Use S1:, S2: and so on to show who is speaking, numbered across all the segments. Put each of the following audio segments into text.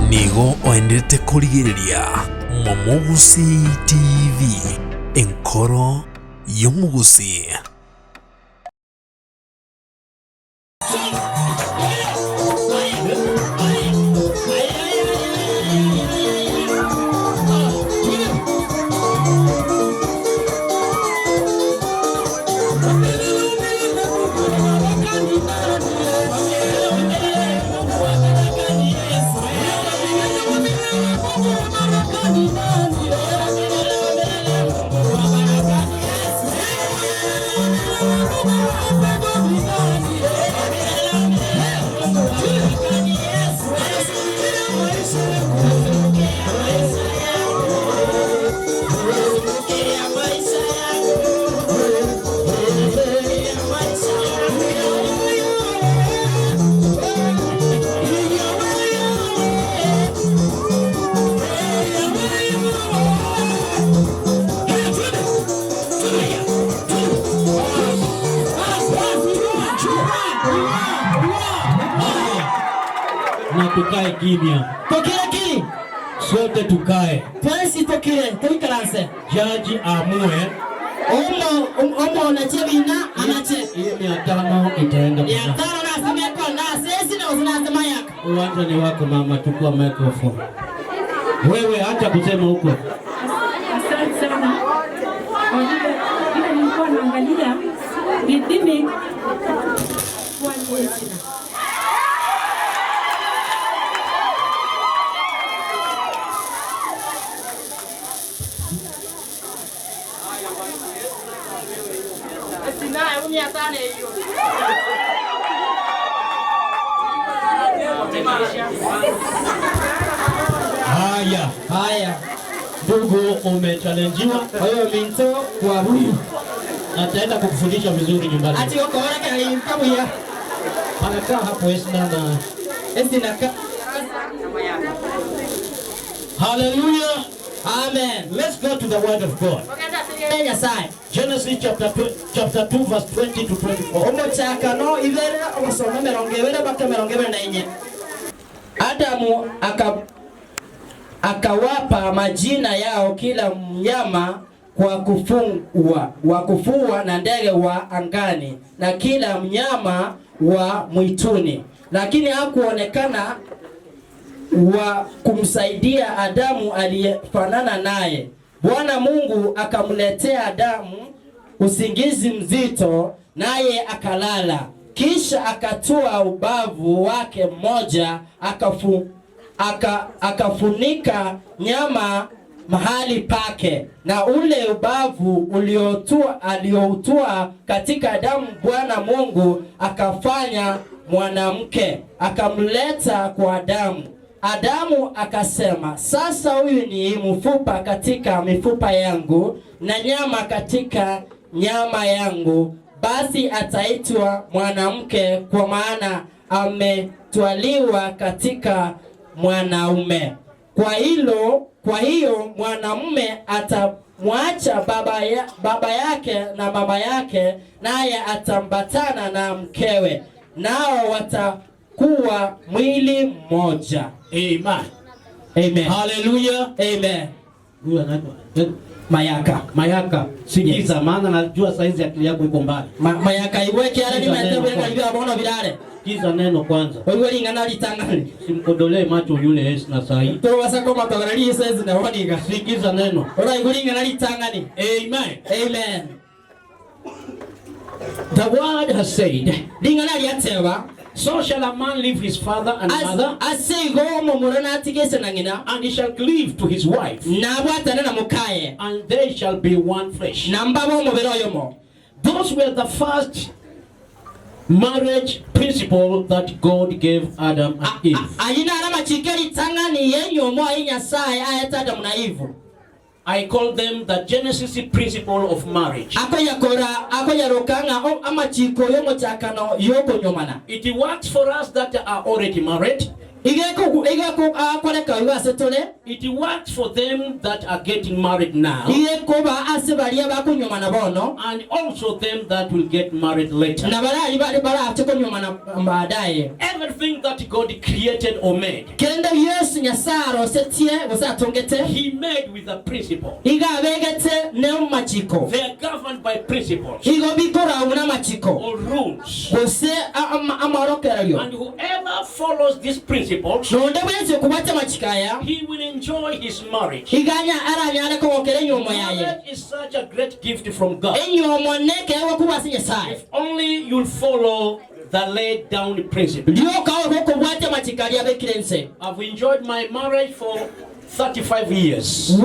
S1: nigo oendete kurigiriria Mwamugusi TV enkoro y'omugusi.
S2: Tukae kimya.
S3: Tokile kili.
S2: Sote tukae.
S3: Twesi tokile. Tuikaranse.
S2: Jaji amue.
S3: Omo unachebina anache.
S2: Hiyo 500 itaenda.
S3: 500 na simeko na sisi na uzinasema yako.
S2: Uwanja ni wako mama, chukua microphone. Wewe acha kusema huko.
S4: Asante sana. Bila nilikuwa naangalia bidimi kwa Yesu.
S2: Haya. Ndugu umechallengewa.
S3: Kwa hiyo minto kwa huyu.
S2: Ataenda kukufundisha vizuri nyumbani.
S3: Ati wako wala kali mkabuya.
S2: Anakaa hapo Esna ka. Hallelujah.
S3: Amen.
S2: Let's go to the word of God. Genesis chapter 2 verse 20 to 24.
S3: Omo chaka no ivere omusoma merongewere baka merongewere na inye. Adamu akawapa majina yao kila mnyama wa kufua na ndege wa angani na kila mnyama wa mwituni, lakini hakuonekana wa kumsaidia Adamu aliyefanana naye. Bwana Mungu akamletea Adamu usingizi mzito, naye akalala. Kisha akatua ubavu wake mmoja, akafunika nyama mahali pake, na ule ubavu aliotua katika Adamu, Bwana Mungu akafanya mwanamke, akamleta kwa Adamu. Adamu akasema, sasa huyu ni mfupa katika mifupa yangu na nyama katika nyama yangu, basi ataitwa mwanamke, kwa maana ametwaliwa katika mwanaume. Kwa hiyo mwanamume atamwacha baba yake na mama yake, naye atambatana na mkewe, nao watakuwa mwili mmoja. Amen.
S2: Hallelujah.
S3: Amen.
S2: Huyu anaitwa
S3: Mayaka.
S2: Sikiza, maana najua saizi akili yako iko mbali.
S3: Mayaka iweke ala ni matebe na hiyo abono bilale.
S2: Sikiza neno kwanza.
S3: Wewe lingana litangani.
S2: Simkodolee macho yule Esna sahi.
S3: To wasako matagarali saizi na waniga.
S2: Sikiza neno.
S3: Ora igulingana litangani.
S2: Amen.
S3: Amen.
S2: The word has said,
S3: lingana liateba,
S2: so shall a man leave his father and mother, and he shall cleave to his wife, and they shall be one flesh. Those were the first marriage principle that God gave Adam and Eve. I call them the Genesis principle of marriage. It works for us that are already married. It works for them that are getting married now, and also them that will get married later. Everything that God created or made, He made with a principle. They are governed by principles or rules. And whoever follows these principles, he will enjoy his marriage. Marriage is such a great gift from God. If only you'll follow the laid down principle. I've enjoyed my marriage for 35 years.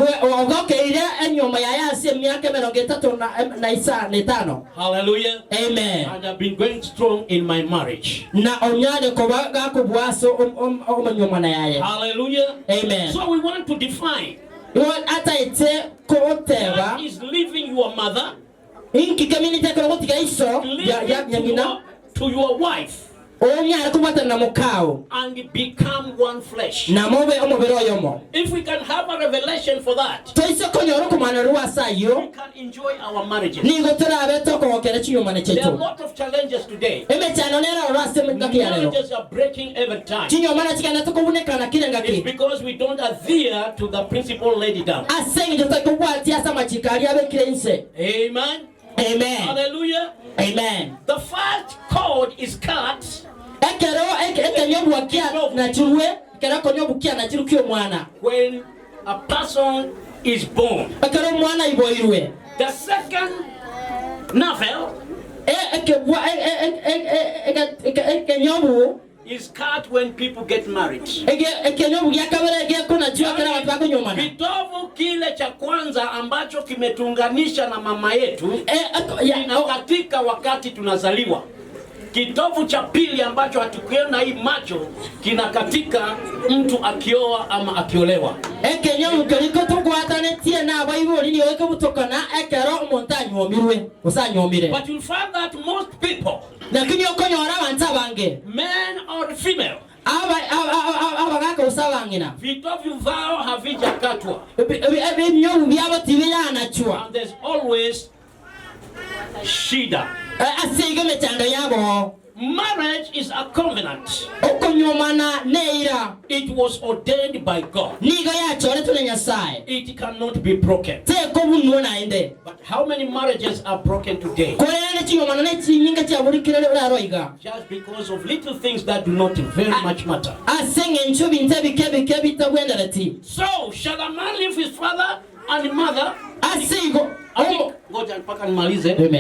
S2: Hallelujah.
S3: Amen.
S2: And I've been going strong in my marriage. Hallelujah.
S3: Amen.
S2: So we want to define what is leaving your mother, leaving to your wife, and become one flesh. If we can have a revelation for that, we can enjoy our marriages. There are a lot of challenges today. Marriages are breaking every time. It's because we don't adhere to the principle laid down. Amen.
S3: Amen.
S2: Hallelujah.
S3: Amen.
S2: The first cord is cut when a person is born. The second navel is cut when people get married. Kitovu kile cha kwanza ambacho kimetunganisha na mama yetu katika wakati tunazaliwa. Kitovu cha pili ambacho hatukiona hii macho kina mtu akioa ama akiolewa. But you'll find that most people, men or female, vitovu vao havijakatwa. And there's always shida. Marriage is a covenant. It was ordained by God. It cannot be broken. But how many marriages are broken today? Just because of little things that do not very much matter. So, shall a man leave his father and mother?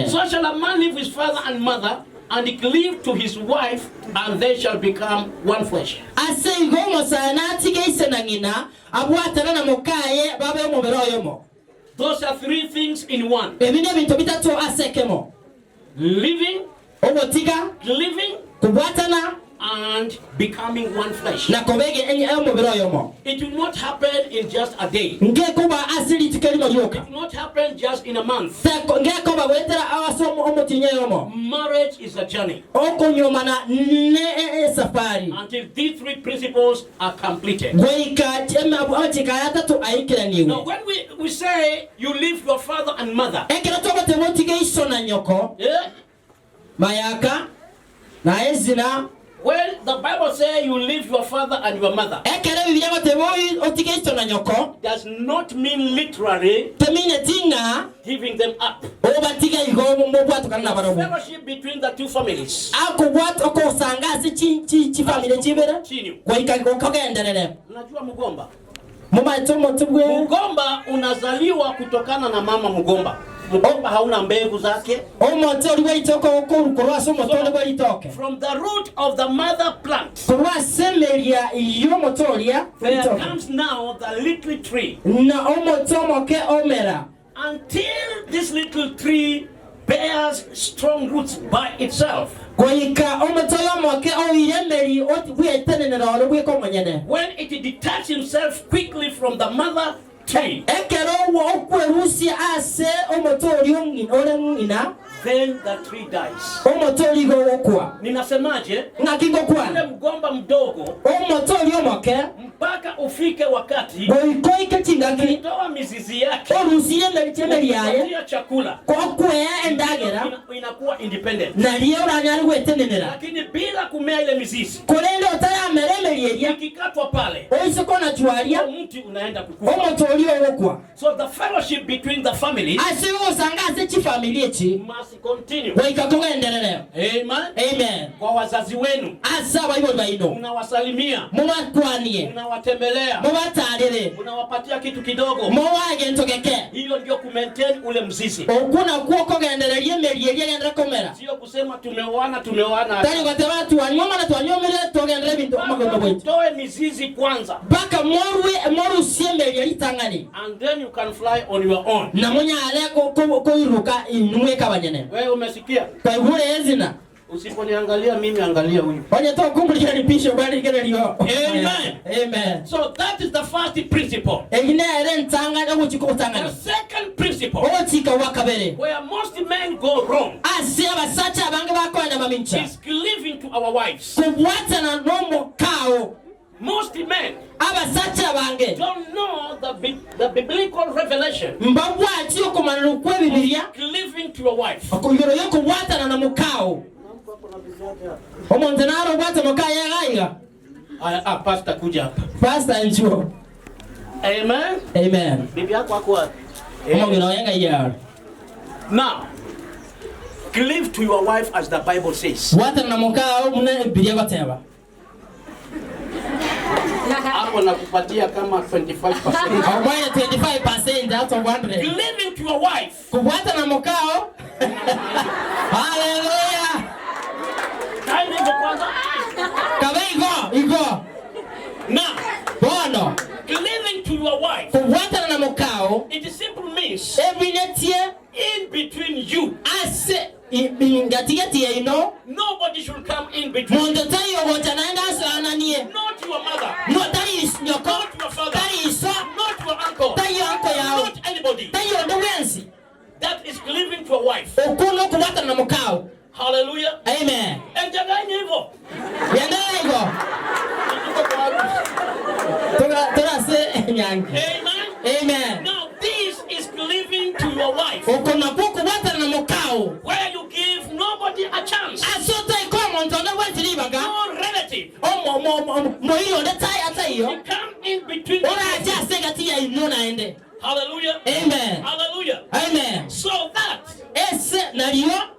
S2: So shall a man leave his father and mother and cleave to his wife, and they shall become one flesh. Those are three things in one: living, and becoming one flesh. It will not happen in just a day. It will not happen just in a month. Marriage is a journey until these three principles are completed. Now when we say you leave your father and mother, well, the Bible says you leave your father and your mother. Does not mean literally giving them up. Fellowship between the two families. Unajua mgomba? Mgomba unazaliwa kutokana na mama mgomba. Mgomba hauna mbegu zake. From the root of the mother plant, there comes now the little tree. Until this little tree bears strong roots by itself. When it detaches himself quickly from the mother tree,
S3: ekero okwerusi ase omotori ongina,
S2: then the tree dies.
S3: Omotori go okwa.
S2: Ninasemaje?
S3: Ngakingo kwa.
S2: Ule mgomba mdogo,
S3: Omotori omoke.
S2: mpaka ufike wakati
S3: Goikoike tingaki.
S2: toa mizizi yake.
S3: Orusire meritemeri yaye.
S2: Kupatia chakula.
S3: Kokwe endagera.
S2: Inakuwa independent.
S3: Na liyo uranyari wetenenera.
S2: Lakini bila kumea ile mizizi.
S3: Kolende otaya meremeri
S2: ikikatwa pale.
S3: Oisoko na chwaria.
S2: Mti unaenda kukua.
S3: Omotori okwa.
S2: So the fellowship between the families.
S3: Asiwo sangaze chi familia chi.
S2: Must continue.
S3: Waikakonga endelele.
S2: Amen.
S3: Amen.
S2: Kwa wazazi wenu.
S3: Asa wa ibo baino.
S2: Unawasalimia.
S3: Muwakwaniye.
S2: Unawatembelea.
S3: Muwatalele.
S2: Unawapatia kitu kidogo.
S3: Muwaje ntokeke.
S2: Hiyo ndio kumaintain ule mzizi.
S3: Okuna kuoko gendelele meriye gendera komera.
S2: Sio kusema tumeoana.
S3: Tani kwa watu wanyoma na tuanyomele togendele bintu magondo bwetu.
S2: Toe mizizi kwanza.
S3: Baka moru siemeri litangani.
S2: And then you can fly on your own.
S3: Na munya aleko ko iruka inumweka banyene.
S2: Wewe umesikia?
S3: Kwa hure ezina.
S2: Usiponiangalia mimi angalia huyu.
S3: Onye to kumbulika ni pisho bali kile liyo.
S2: Amen.
S3: Amen.
S2: So that is the first principle.
S3: Egine ere ntanga ngo chiko tangani.
S2: The second principle.
S3: Otika wakabere.
S2: Where most men go wrong.
S3: Asi abasacha abange bakwenda mamincha.
S2: Is cleaving to our wives.
S3: Kubwata na nomo kao.
S2: Most men
S3: abasacha abange
S2: don't know the biblical revelation.
S3: Mbabwa atiyo kumanuru kwa Biblia.
S2: Cleaving to your wife.
S3: Akuyoro yoko wata na mukao. Omontenaro wata mukaya gaiga.
S2: Pastor kuja hapa.
S3: Pastor nchuo.
S2: Amen.
S3: Amen.
S2: Bibi yako ako wapi?
S3: Omongino yenga yaro.
S2: Now, cleave to your wife as the Bible says.
S3: Wata na mukao mune Biblia bateba.
S2: Hapo nakupatia kama 25%.
S3: Ambaye 25% out of 100.
S2: Cleaving to your wife.
S3: Kubwata na mukao. Hallelujah.
S2: Time iko kwanza.
S3: Kabe iko.
S2: Now,
S3: bono.
S2: Cleaving to your wife.
S3: Kubwata na mukao.
S2: It simply means
S3: ebinetie
S2: in between you.
S3: Ase ingati ino.
S2: Nobody should come in between.
S3: Mondo tayo wota naenda sananie.
S2: Not your mother.
S3: No, that is your
S2: Not your father.
S3: That is so.
S2: Not your uncle.
S3: Tayo uncle yao.
S2: Not anybody.
S3: Tayo ndo wensi.
S2: That is cleaving to a wife.
S3: Okuno kubwata na mukao.
S2: Hallelujah.
S3: Amen.
S2: Enjaganye hivyo.
S3: Yenda hivyo. Tora se nyangi.
S2: Amen.
S3: Amen.
S2: Now this is cleaving to your wife.
S3: Okuno kubwata na mukao.
S2: Where you give nobody a chance.
S3: Asota ikomo ntona wensi baga.
S2: No relative.
S3: Mo hiyo ndeta atayo.
S2: You come in between.
S3: Ora aja segati ya ino naende.
S2: Hallelujah.
S3: Amen.
S2: Hallelujah.
S3: Amen.
S2: So that
S3: ese naliyo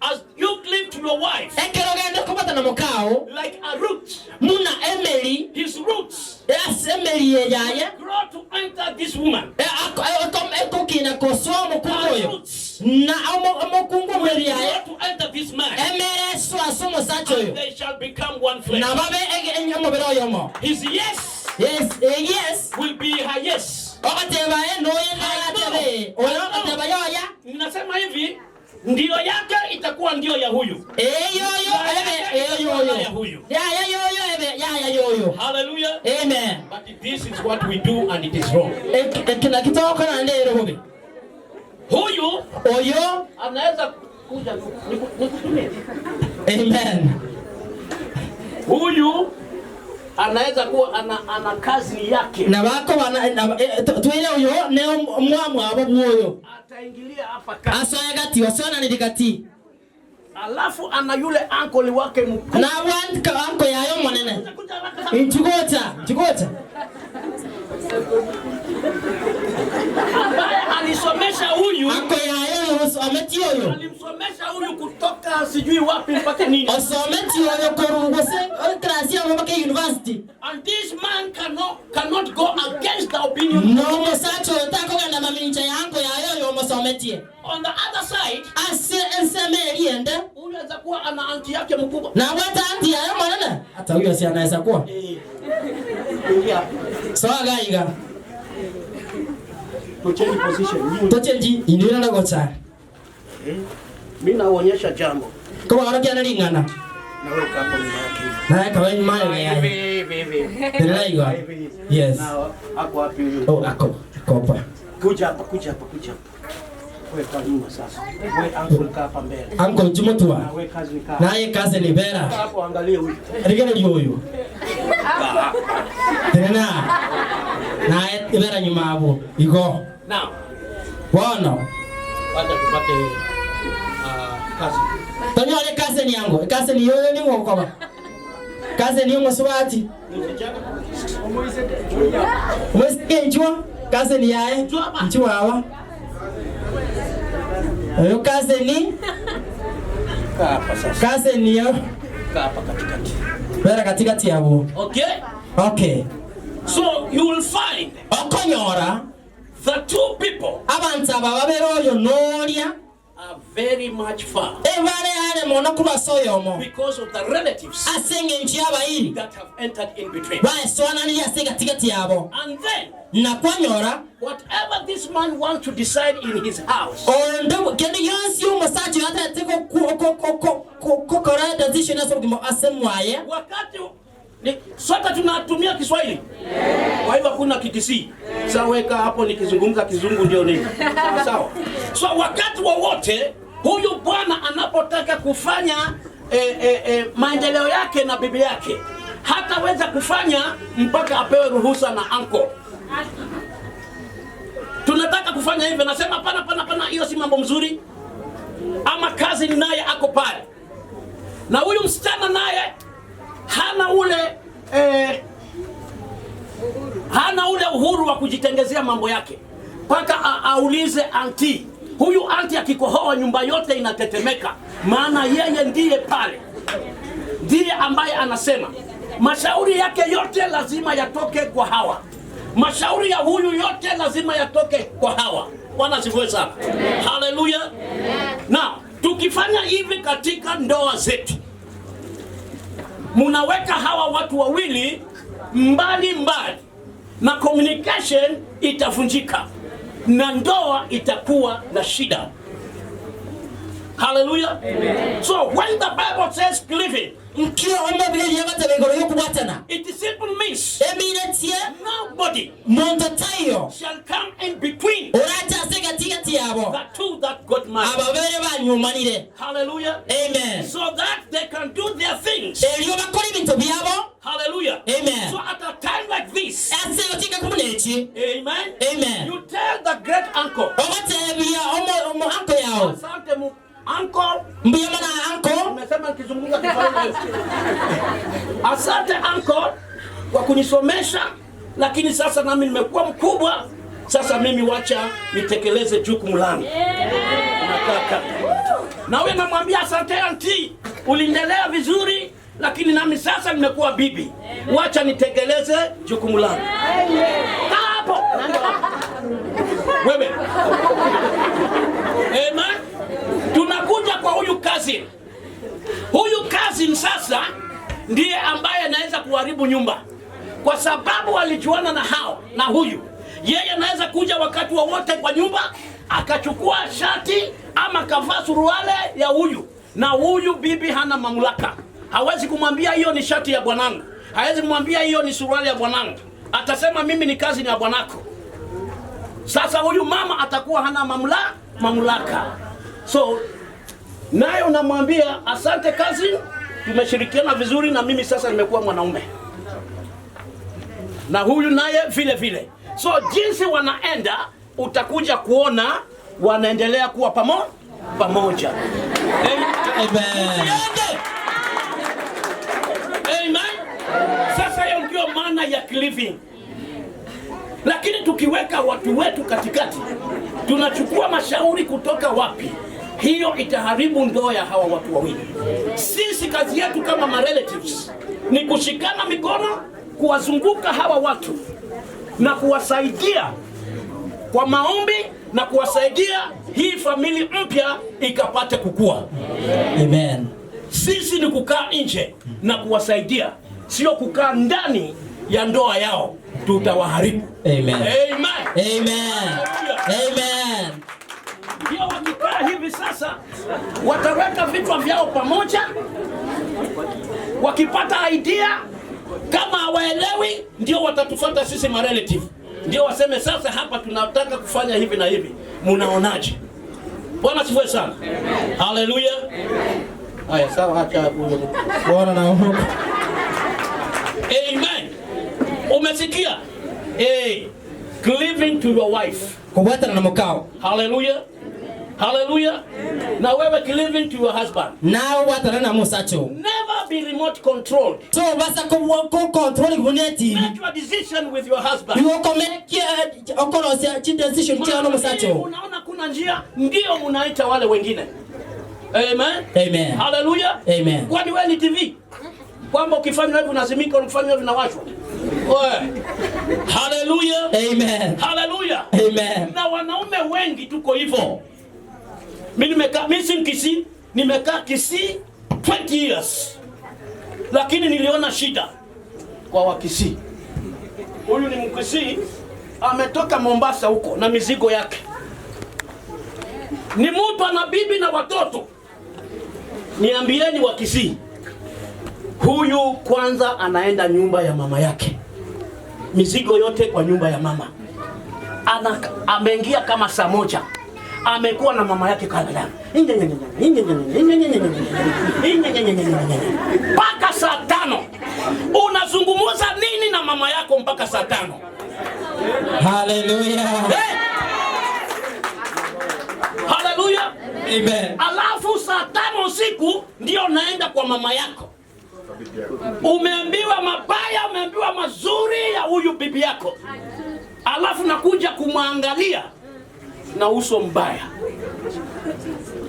S2: as you cleave to your wife,
S3: ekerogende kubata na mukao
S2: like a root,
S3: muna emeli
S2: his roots
S3: yes emeli yaye
S2: grow to enter this woman.
S3: Eko kina kosoa mukungoyo
S2: Roots
S3: na amokungo meli yaye
S2: grow to enter this man.
S3: emele sumo sacho yo
S2: They shall become one flesh.
S3: na babe enyo bero yomo
S2: His yes
S3: yes
S2: will be her yes.
S3: okateba no yenda atebe oyo okateba yoya
S2: Ninasema hivi, ndio yake itakuwa ndio ya huyu.
S3: Yoyo.
S2: Hallelujah.
S3: Amen.
S2: But this is what we do and it is wrong.
S3: Kila kitoka na ndero bobe.
S2: Huyu
S3: Oyo
S2: anaweza kuja nikutumie.
S3: Amen.
S2: Huyu anaweza kuwa ana kazi yake.
S3: Na wako tuile uyo ne mwamu abo buoyo.
S2: Ataingilia hapa kati.
S3: Asoya gati wasona ni dikati.
S2: Alafu ana yule uncle wake mkuu.
S3: Na wanka uncle yayo mwanene. Chigota.
S2: Ambaye alisomesha huyu.
S3: Uncle yayo ameti yoyo.
S2: Alimsomesha huyu kutoka sijui wapi mpaka nini.
S3: Osometi yoyo korungose klasi ya mpaka university.
S2: And this man cannot go against the opinion.
S3: No mosacho tako ganda mamincha yango yayo mosometi.
S2: On the other side,
S3: ensemeli ende.
S2: Huyu anaweza kuwa ana anti yake mkubwa.
S3: Na wata anti yayo mwanene. Hata huyo si anaweza kuwa.
S2: Ingia.
S3: Sawa gaiga.
S2: To change position.
S3: Tochenji inira na gocha.
S2: Mimi naonyesha jambo.
S3: Kwa wanakia nalingana.
S2: Naweka hapo nyuma yake.
S3: Na kwa mali ya.
S2: Hivi.
S3: Ndio. Yes.
S2: Na hapo wapi huyu?
S3: Oh, ako. Kopa.
S2: Kuja hapa. Wewe kwa nyuma sasa. Wewe uncle kaa hapa mbele.
S3: Uncle Jumutua.
S2: Na wewe kazi ni kaa.
S3: Naye kazi ni Vera.
S2: Hapo angalia huyu.
S3: Rigene huyu. Tena. Naye Vera nyuma hapo. Iko.
S2: Now.
S3: Bwana.
S2: Wacha tupate kazi.
S3: Tanyole kazi ni yangu. Kazi ni yoyo ni ngoko. Kazi ni yangu swati. Umesikia njua? Kazi ni yae. Njua hawa. Ayo kazi ni
S2: hapa sasa.
S3: Kazi ni yo
S2: Hapa katikati.
S3: Vera katikati yabo. Okay.
S2: So you will find
S3: okonyora
S2: the two people
S3: abantu ababero yo noria
S2: are very much far.
S3: Evare ale mona kuba soyomo
S2: Because of the relatives
S3: asenge nchiabairi
S2: that have entered in between.
S3: Ba swana ni asenge katikati yabo.
S2: And then
S3: Na kwanyora
S2: whatever this man wants to decide in his house.
S3: Ondo kendi yonsi umasaji hata tiko ko correct decision aso kimo asemwaye.
S2: Wakati sote tunatumia Kiswahili. Kwa hivyo kuna Kikisii. Sasa weka hapo nikizungumza Kizungu ndio nini? Sawa. So wakati wowote huyu bwana anapotaka kufanya maendeleo yake na bibi yake, hataweza kufanya mpaka apewe ruhusa na uncle. Tunataka kufanya hivyo, nasema pana hiyo si mambo mzuri. Ama kazi naye ako pale. Na huyu msichana naye hana ule uhuru wa kujitengezea mambo yake. Paka aulize auntie. Huyu auntie akikohoa nyumba yote inatetemeka. Maana yeye ndiye pale. Ndiye ambaye anasema mashauri yake yote lazima yatoke kwa Hawa. Mashauri ya huyu yote lazima yatoke kwa Hawa. Bwana asifiwe sana. Hallelujah. Now, tukifanya hivi katika ndoa zetu, munaweka hawa watu wawili mbali na communication itavunjika na ndoa itakuwa na shida. Hallelujah. Amen. So when the Bible says cleaving, it simply means nobody shall come in between the two that got married. Hallelujah.
S3: Amen.
S2: So that they can do their things. Hallelujah.
S3: Amen.
S2: So at a time like this, amen.
S3: Amen.
S2: You tell the great uncle. Uncle, umesema nikizungumza Kiswahili. Asante uncle kwa kunisomesha, lakini sasa nami nimekuwa mkubwa, sasa mimi wacha nitekeleze jukumu langu. Nataka. Na wewe namwambia asante auntie, ulindelea vizuri, lakini nami sasa nimekuwa bibi. Wacha nitekeleze jukumu langu. Hapo. Wewe. Amen. Tunakuja kwa huyu cousin. Huyu cousin sasa ndiye ambaye anaweza kuharibu nyumba. Kwa sababu alijuana na hao na huyu. Yeye anaweza kuja wakati wowote kwa nyumba, akachukua shati ama kavaa suruale ya huyu. Na huyu bibi hana mamlaka. Hawezi kumwambia hiyo ni shati ya bwanangu. Hawezi kumwambia hiyo ni suruale ya bwanangu. Atasema mimi ni cousin ya bwanako. Sasa huyu mama atakuwa hana mamlaka. So naye unamwambia asante cousin, tumeshirikiana vizuri na mimi sasa nimekuwa mwanaume. Na huyu naye vile. So jinsi wanaenda utakuja kuona wanaendelea kuwa pamoja.
S3: Amen.
S2: Amen. Sasa hiyo ndio maana ya cleaving. Lakini tukiweka watu wetu katikati, tunachukua mashauri kutoka wapi? Hiyo itaharibu ndoa ya hawa watu wawili. Sisi kazi yetu kama relatives ni kushikana mikono, kuwazunguka hawa watu na kuwasaidia kwa maombi na kuwasaidia hii familia mpya ikapate kukua.
S3: Amen.
S2: Sisi ni kukaa nje na kuwasaidia, sio kukaa ndani ya ndoa yao. Tutawaharibu.
S3: Amen.
S2: Amen.
S3: Amen. Amen.
S2: Ndio wakikaa hivi sasa wataweka vichwa vyao pamoja, wakipata idea kama hawaelewi ndio watatufuata sisi relative. ndio waseme sasa hapa tunataka kufanya hivi na hivi. Munaonaje? Bwana sifiwe sana. Haleluya. Haya sawa, acha Bwana na Mungu. Amen. Umesikia? Cleaving to your wife.
S3: Kufuatana na mkao.
S2: Hallelujah. Hallelujah. Na wewe cleaving to your husband.
S3: Nao watana na musacho.
S2: Never be remote controlled.
S3: So basa ko control kubuneti.
S2: Make your decision with your husband.
S3: You make okolosia decision chano musacho.
S2: Unaona kuna njia ndio munaita wale wengine. Amen.
S3: Amen.
S2: Hallelujah.
S3: Amen.
S2: Kwani wewe ni TV? Kwamba ukifanya hivyo unazimika, ukifanya hivyo unawashwa. Hallelujah.
S3: Amen.
S2: Hallelujah.
S3: Amen.
S2: Na wanaume wengi tuko hivyo. Mimi si Mkisii, nimekaa Kisii 20 years. Lakini niliona shida kwa Wakisii. Huyu ni Mkisii, ametoka Mombasa huko na mizigo yake. Ni mtu ana bibi na watoto. Niambieni Wakisii, huyu kwanza anaenda nyumba ya mama yake. Mizigo yote kwa nyumba ya mama. Ameingia kama saa moja. Amekuwa na mama yake kalala. Mpaka saa 5. Unazungumuza nini na mama yako mpaka saa 5?
S3: Hallelujah.
S2: Hallelujah.
S3: Amen.
S2: Alafu saa 5 usiku ndio naenda kwa mama yako. Umeambiwa mabaya, umeambiwa mazuri ya huyu bibi yako. Alafu nakuja kumwangalia na uso mbaya.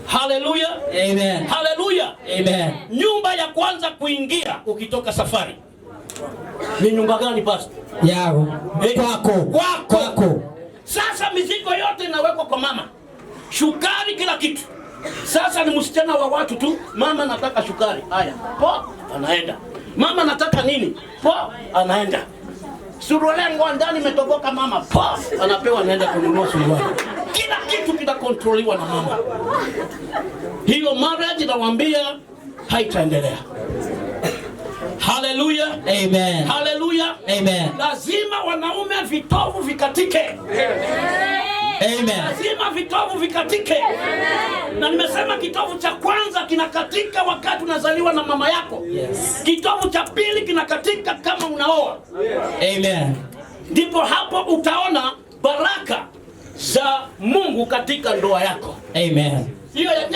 S2: Hallelujah.
S3: Amen.
S2: Hallelujah.
S3: Amen.
S2: Nyumba ya kwanza kuingia ukitoka safari ni nyumba gani pastor?
S3: Yao. Kwako.
S2: Sasa mizigo yote inawekwa kwa mama. Shukari kila kitu. Sasa ni msichana wa watu tu. Mama nataka shukari. Haya. Po, anaenda. Mama nataka nini? Po, anaenda. Suruali yangu ndani imetoboka mama. Po, anapewa anaenda kununua suruali. Kila kitu kinakontroliwa na mama. Hiyo marriage nawaambia haitaendelea. Hallelujah.
S3: Amen.
S2: Hallelujah.
S3: Amen.
S2: Lazima wanaume vitovu vikatike.
S3: Amen.
S2: Lazima vitovu vikatike. Na nimesema kitovu cha kwanza kinakatika wakati unazaliwa na mama yako.
S3: Yes.
S2: Kitovu cha pili kinakatika kama unaoa.
S3: Amen.
S2: Ndipo hapo utaona baraka za Mungu katika ndoa yako.
S3: Amen.
S2: Hiyo ya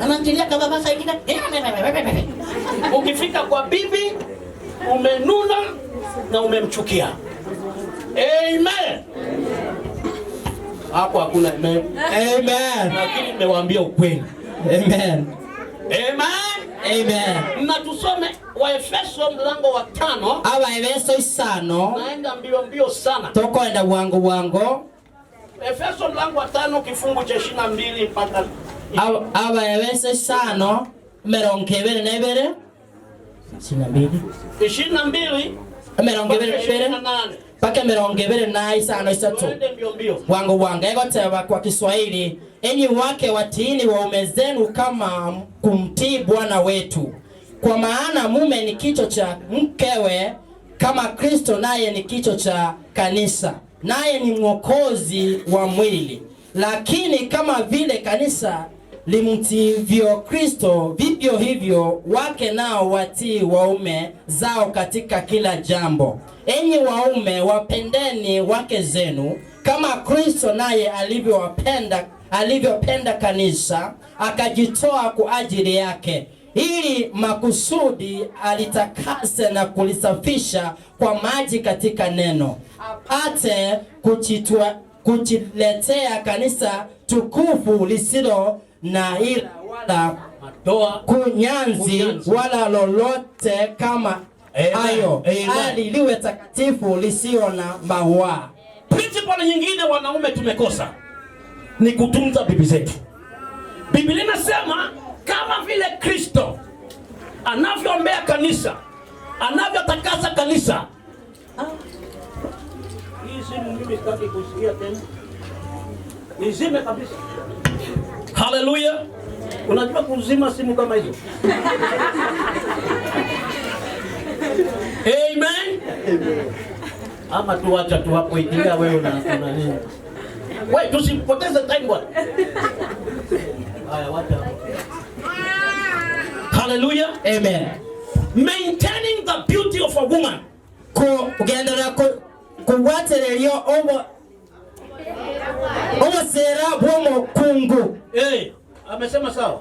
S2: anaangalia kama baba saidika. Ukifika kwa bibi umenuna na umemchukia. Amen. Hapo hakuna amen.
S3: Amen.
S2: Lakini nimewaambia ukweli.
S3: Amen.
S2: Amen.
S3: Amen.
S2: Na tusome Waefeso mlango wa 5.
S3: Abaefeso 5.
S2: Naenda mbio sana.
S3: Tokoenda wango.
S2: Efeso mlango wa 5 kifungu cha 22 mpaka
S3: Abaefeso 5 merongevere nebere 22 paka merongevere na isano isatu wango egoteba kwa Kiswahili. Enyi wake watiini waume zenu kama kumtii Bwana wetu, kwa maana mume ni kichwa cha mkewe kama Kristo naye ni kichwa cha kanisa, naye ni mwokozi wa mwili. Lakini kama vile kanisa limtivyo Kristo, vivyo hivyo wake nao watii waume zao katika kila jambo. Enyi waume, wapendeni wake zenu kama Kristo naye alivyopenda kanisa, akajitoa kwa ajili yake, ili makusudi alitakase na kulisafisha kwa maji katika neno, apate kujiletea kanisa tukufu lisilo na ila wala madoa, kunyanzi wala lolote kama hayo, hali liwe takatifu lisio na maua.
S2: Principle nyingine wanaume tumekosa ni kutunza bibi zetu. Biblia inasema kama vile Kristo anavyoombea kanisa, anavyotakasa kanisa. Hii simu mimi sitaki kusikia tena. Nizime kabisa. Hallelujah. Unajua kuzima simu kama hizo? Amen. Ama tuacha tu hapo ikilia wewe na nini? Wewe tusipoteze time bwana. Haya wacha. Hallelujah.
S3: Amen.
S2: Maintaining the beauty of a woman.
S3: Kugendera kuwaterelio obo sera bomo kungu.
S2: Amesema sawa?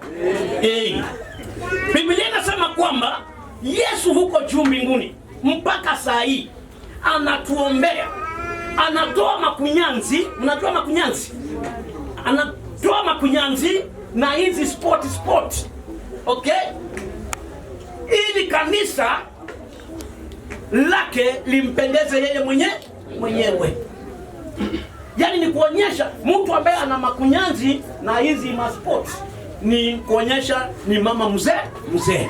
S2: Biblia inasema kwamba Yesu huko juu mbinguni mpaka saa hii anatuombea. Anatoa makunyanzi, unajua makunyanzi? Anatoa makunyanzi na hizi sport. Okay? Ili kanisa lake limpendeze yeye mwenyewe. Yaani ni kuonyesha mtu ambaye ana makunyanzi na hizi sports ni kuonyesha ni mama mzee.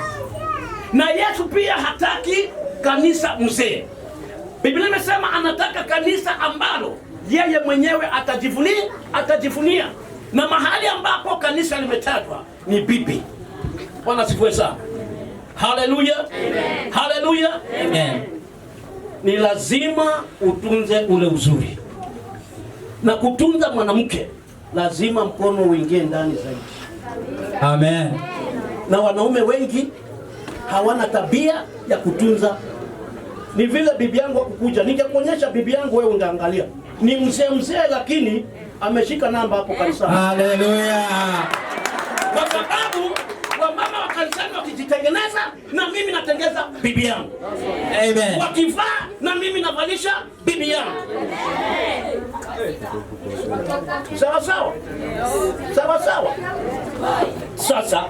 S2: Na Yesu pia hataki kanisa mzee. Biblia imesema anataka kanisa ambalo yeye mwenyewe atajivunia. Na mahali ambapo kanisa limetajwa ni bibi. Bwana sifiwe sana. Hallelujah. Amen. Hallelujah.
S3: Amen.
S2: Ni lazima utunze ule uzuri. Na kutunza mwanamke lazima mkono uingie ndani zaidi.
S3: Amen.
S2: Na wanaume wengi hawana tabia ya kutunza. Ni vile bibi yangu akukuja, ningekuonyesha bibi yangu wewe ungeangalia. Ni mzee lakini ameshika namba hapo kanisani.
S3: Hallelujah.
S2: Kwa sababu wamama wa kanisani wakijitengeneza na mimi natengeza bibi yangu.
S3: Amen.
S2: Wakivaa na mimi navalisha bibi yangu. Sawa. Sasa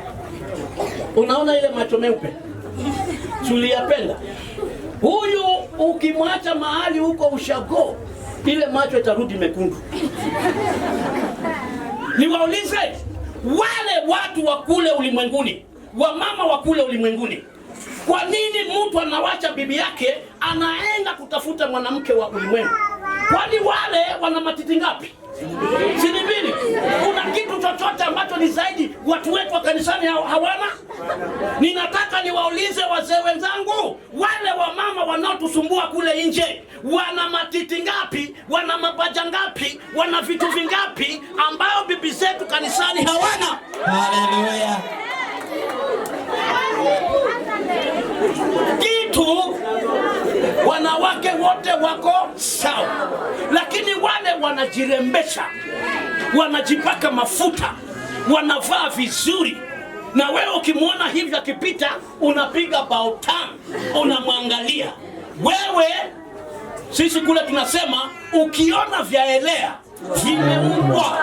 S2: unaona ile macho meupe tuliyapenda. Huyu ukimwacha mahali huko ushago, ile macho itarudi mekundu. Niwaulize wale watu wa kule ulimwenguni, wamama wa kule ulimwenguni, kwa nini mtu anawacha bibi yake anaenda kutafuta mwanamke wa ulimwengu? Kwani wale wana matiti ngapi? Si ni mbili? Kuna kitu chochote ambacho ni zaidi watu wetu wa kanisani hawana? Ninataka niwaulize wazee wenzangu, wale wamama wanaotusumbua kule nje, wana matiti ngapi? Wana mapaja ngapi? Wana vitu vingapi ambao bibi zetu kanisani hawana?
S3: Hallelujah.
S2: Kitu wanawake wote wako sawa, lakini wale wanajirembesha, wanajipaka mafuta, wanavaa vizuri, na wewe ukimwona hivi akipita unapiga bautan, unamwangalia. Wewe sisi kule tunasema ukiona vyaelea vimeumbwa.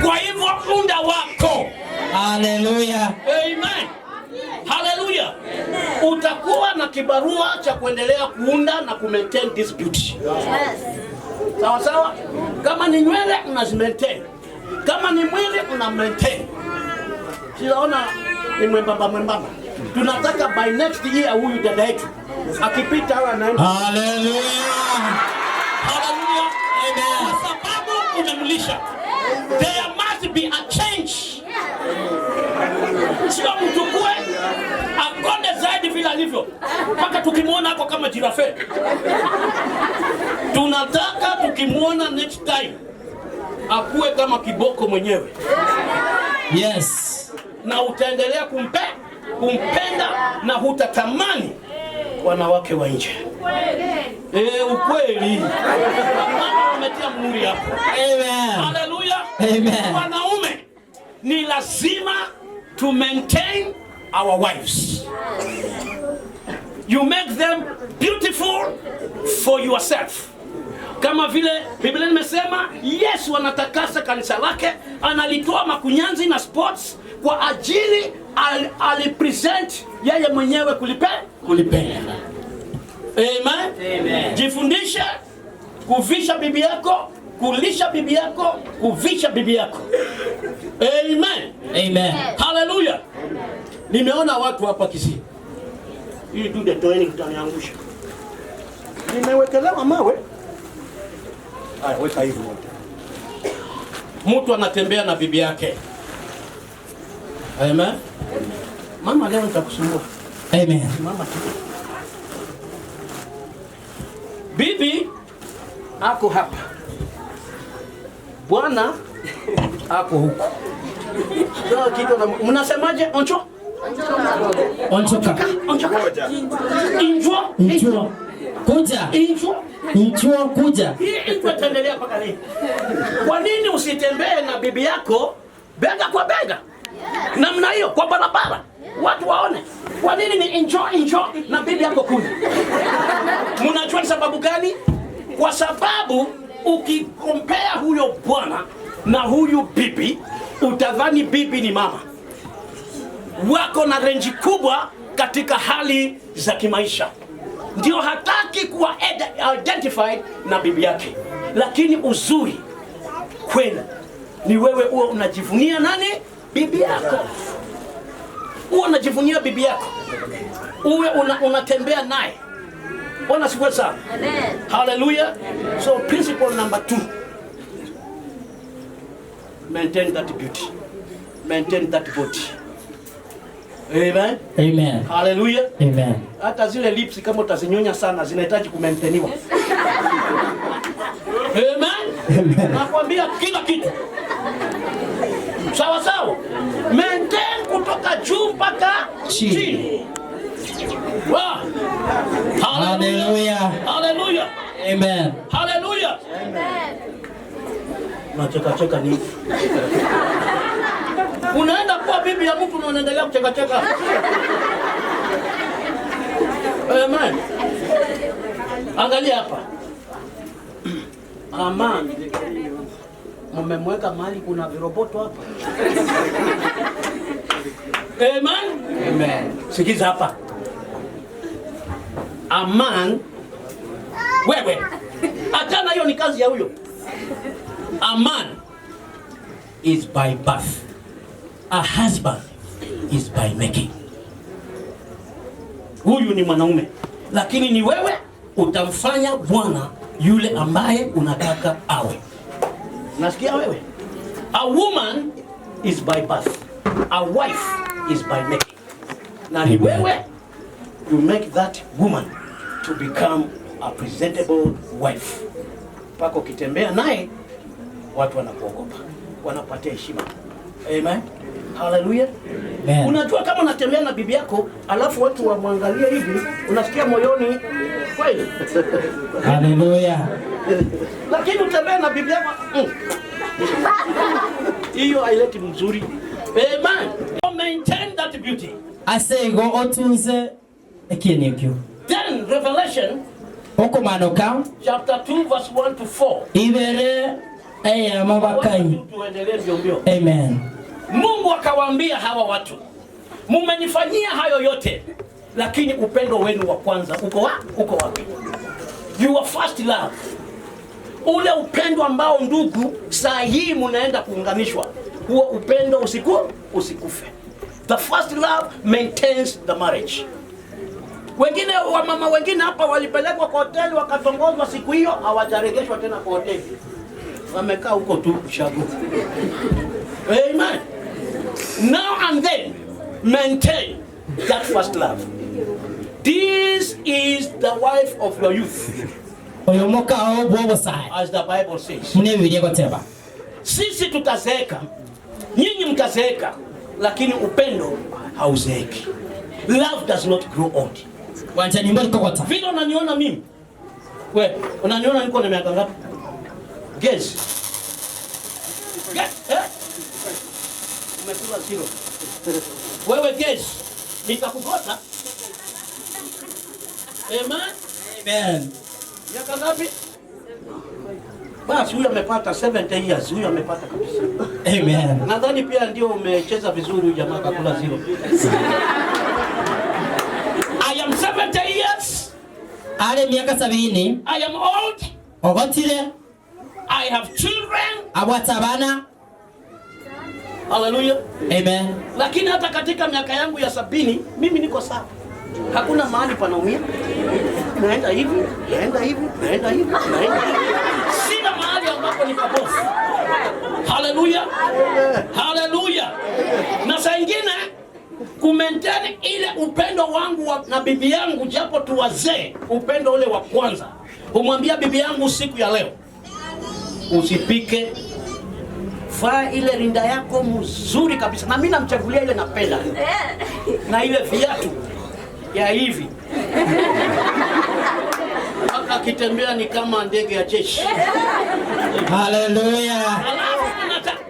S2: Kwa hivyo unda wako.
S3: Hallelujah.
S2: Amen. Hallelujah. Utakuwa na kibarua cha kuendelea kuunda na maintain this beauty. Sawa. Kama ni nywele unazimaintain. Kama ni mwili una maintain. Siona ni mwembamba. Tunataka by next year huyu dada yetu akipita hawa anaenda.
S3: Hallelujah.
S2: Hallelujah. Amen. Kwa sababu umemlisha. There must be a change. Sio mtukue akonde zaidi vile alivyo mpaka tukimwona hapo kama jirafe. Tunataka tukimwona next time akuwe kama kiboko mwenyewe.
S3: Yes.
S2: Na utaendelea kumpenda na hutatamani wanawake wa nje. Ukweli. Mama wametia muhuri hapo.
S3: Amen.
S2: Hallelujah.
S3: Amen.
S2: Wanaume ni lazima to maintain our wives. You make them beautiful for yourself. Kama vile Biblia imesema Yesu anatakasa kanisa lake, analitoa makunyanzi na sports kwa ajili alipresent yeye mwenyewe kulipenda. Amen. Jifundishe kuvisha bibi yako, kulisha bibi yako, kuvisha bibi yako. Amen. Hallelujah. Nimeona watu hapa Kisii. Hii dude toeni kitaniangusha. Nimewekelewa mawe. Haya, weka hivi. Mtu anatembea na bibi yake. Amen. Mama leo nitakusumbua.
S3: Amen.
S2: Mama. ako hapa, bwana ako huko. Sasa kitu mnasemaje? Oncho?
S3: Onchoka.
S2: Onchoka. Injwa.
S3: Injwa. Kuja.
S2: Injwa.
S3: Injwa kuja.
S2: Hii itaendelea mpaka lini? Kwa nini usitembee na bibi yako bega kwa bega? Namna hiyo kwa barabara. Watu waone. Kwa nini ni enjoy na bibi yako kuni? Mnajua ni sababu gani? Kwa sababu ukikompea huyo bwana na huyu bibi, utadhani bibi ni mama. Wako na range kubwa katika hali za kimaisha. Ndio hataki kuwa identified na bibi yake. Lakini uzuri kweli ni wewe uwe unajivunia nani? Bibi yako. Uwe unajivunia bibi yako. Uwe unatembea naye. Bwana sifiwe sana. Amen. Hallelujah. So principle number 2. Maintain that beauty. Maintain that body. Amen.
S3: Amen.
S2: Hallelujah.
S3: Amen.
S2: Hata zile lips kama utazinyonya sana zinahitaji kumaintainiwa. Amen. Nakwambia kila kitu. Sawa sawa. Maintain kutoka juu mpaka chini. Wow.
S3: Hallelujah.
S2: Hallelujah.
S3: Amen.
S2: Hallelujah. Amen. Unacheka nini? Unaenda kwa bibi ya mtu na unaendelea kucheka. Amen. Angalia hapa. Aman. Mmemweka mahali kuna viroboto hapa. Amen. Amen. Sikiza hapa. Aman. Wewe. Achana hiyo ni kazi ya huyo. A man is by birth. A husband is by making. Huyu ni mwanaume, lakini ni wewe utamfanya bwana yule ambaye unataka awe. Nasikia wewe? A woman is by birth. A wife is by making. Na ni wewe you make that woman to become a presentable wife. Pako kitembea naye watu wanakuogopa, wanapatia heshima. Amen. Hallelujah. Amen. Unajua kama unatembea na bibi yako alafu watu wamwangalia hivi, unasikia moyoni kweli.
S3: Hallelujah.
S2: Lakini utembea na bibi yako hiyo haileti mzuri. Amen. Maintain that beauty.
S3: Asego otunze ekienekyo.
S2: Then Revelation
S3: Okomanoka
S2: chapter 2 verse 1 to 4.
S3: Ibere mabakai.
S2: Tuendelee mbio.
S3: Amen.
S2: Mungu akawaambia hawa watu, mmenifanyia hayo yote, lakini upendo wenu wa kwanza uko wapi? Your first love. Ule upendo ambao ndugu saa hii mnaenda kuunganishwa. Huo upendo usikufe. The first love maintains the marriage. Wengine wamama wengine hapa walipelekwa kwa hoteli wakatongozwa siku hiyo hawajaregeshwa tena kwa hoteli. Wamekaa huko tu kushago. Amen. Now and then maintain that first love. This is the wife of your youth.
S3: Oyomoka obwo sai.
S2: As the Bible says.
S3: Mnebirie goteba.
S2: Sisi tutazeeka. Nyinyi mtazeeka, lakini upendo hauzeeki. Love does not grow old.
S3: Wanja ni mbali kokota.
S2: Vile unaniona mimi? Wewe, unaniona niko na miaka ngapi? Guess. Umekula zero. Wewe guess. Nitakugota. Amen. Miaka ngapi? Basi huyu amepata 70 years, huyu amepata kabisa.
S3: Amen.
S2: Nadhani pia ndio umecheza vizuri huyu jamaa kakula zero. I am 70 years.
S3: Ale miaka 70.
S2: I am old.
S3: Ogotire.
S2: I have children.
S3: Abwatabana.
S2: Hallelujah.
S3: Amen.
S2: Lakini hata katika miaka yangu ya 70 mimi niko sawa. Hakuna mahali panaumia. Naenda hivi, naenda hivi, naenda hivi, naenda hivi. Sina mahali ambapo ni kabofu. Hallelujah. Hallelujah. Na saa nyingine kumaintain ile upendo wangu na bibi yangu japo tu wazee, upendo ule wa kwanza. Umwambia bibi yangu, siku ya leo usipike, vaa ile rinda yako mzuri kabisa, na mimi namchagulia ile napenda, na ile viatu ya hivi akitembea ni kama ndege ya jeshi.
S3: Haleluya.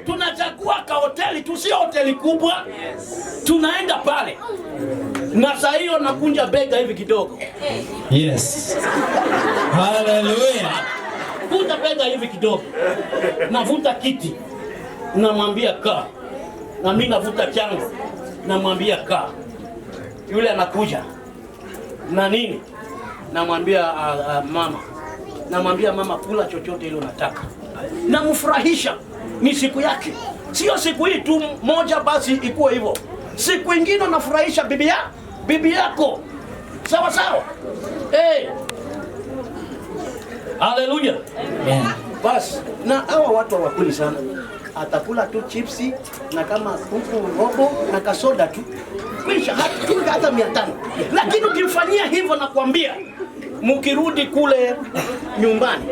S2: Tunachagua ka hoteli tu, sio hoteli kubwa. Tunaenda pale na saa hiyo nakunja bega hivi kidogo.
S3: Yes. Haleluya.
S2: Kunja bega hivi kidogo, navuta kiti, namwambia kaa, na mimi navuta chango, namwambia kaa. Yule anakuja na nini, namwambia mama, namwambia mama, kula chochote ile unataka. Namfurahisha, ni siku yake, sio siku hii tu moja basi ikuwe hivyo. Siku ingine nafurahisha bibi yako, sawa sawa. Haleluya. Basi na hawa watu hawakuli sana, atakula tu chipsi na kama kuku robo na kasoda tu, kisha hata 500. Lakini ukimfanyia hivyo, nakwambia mkirudi kule nyumbani,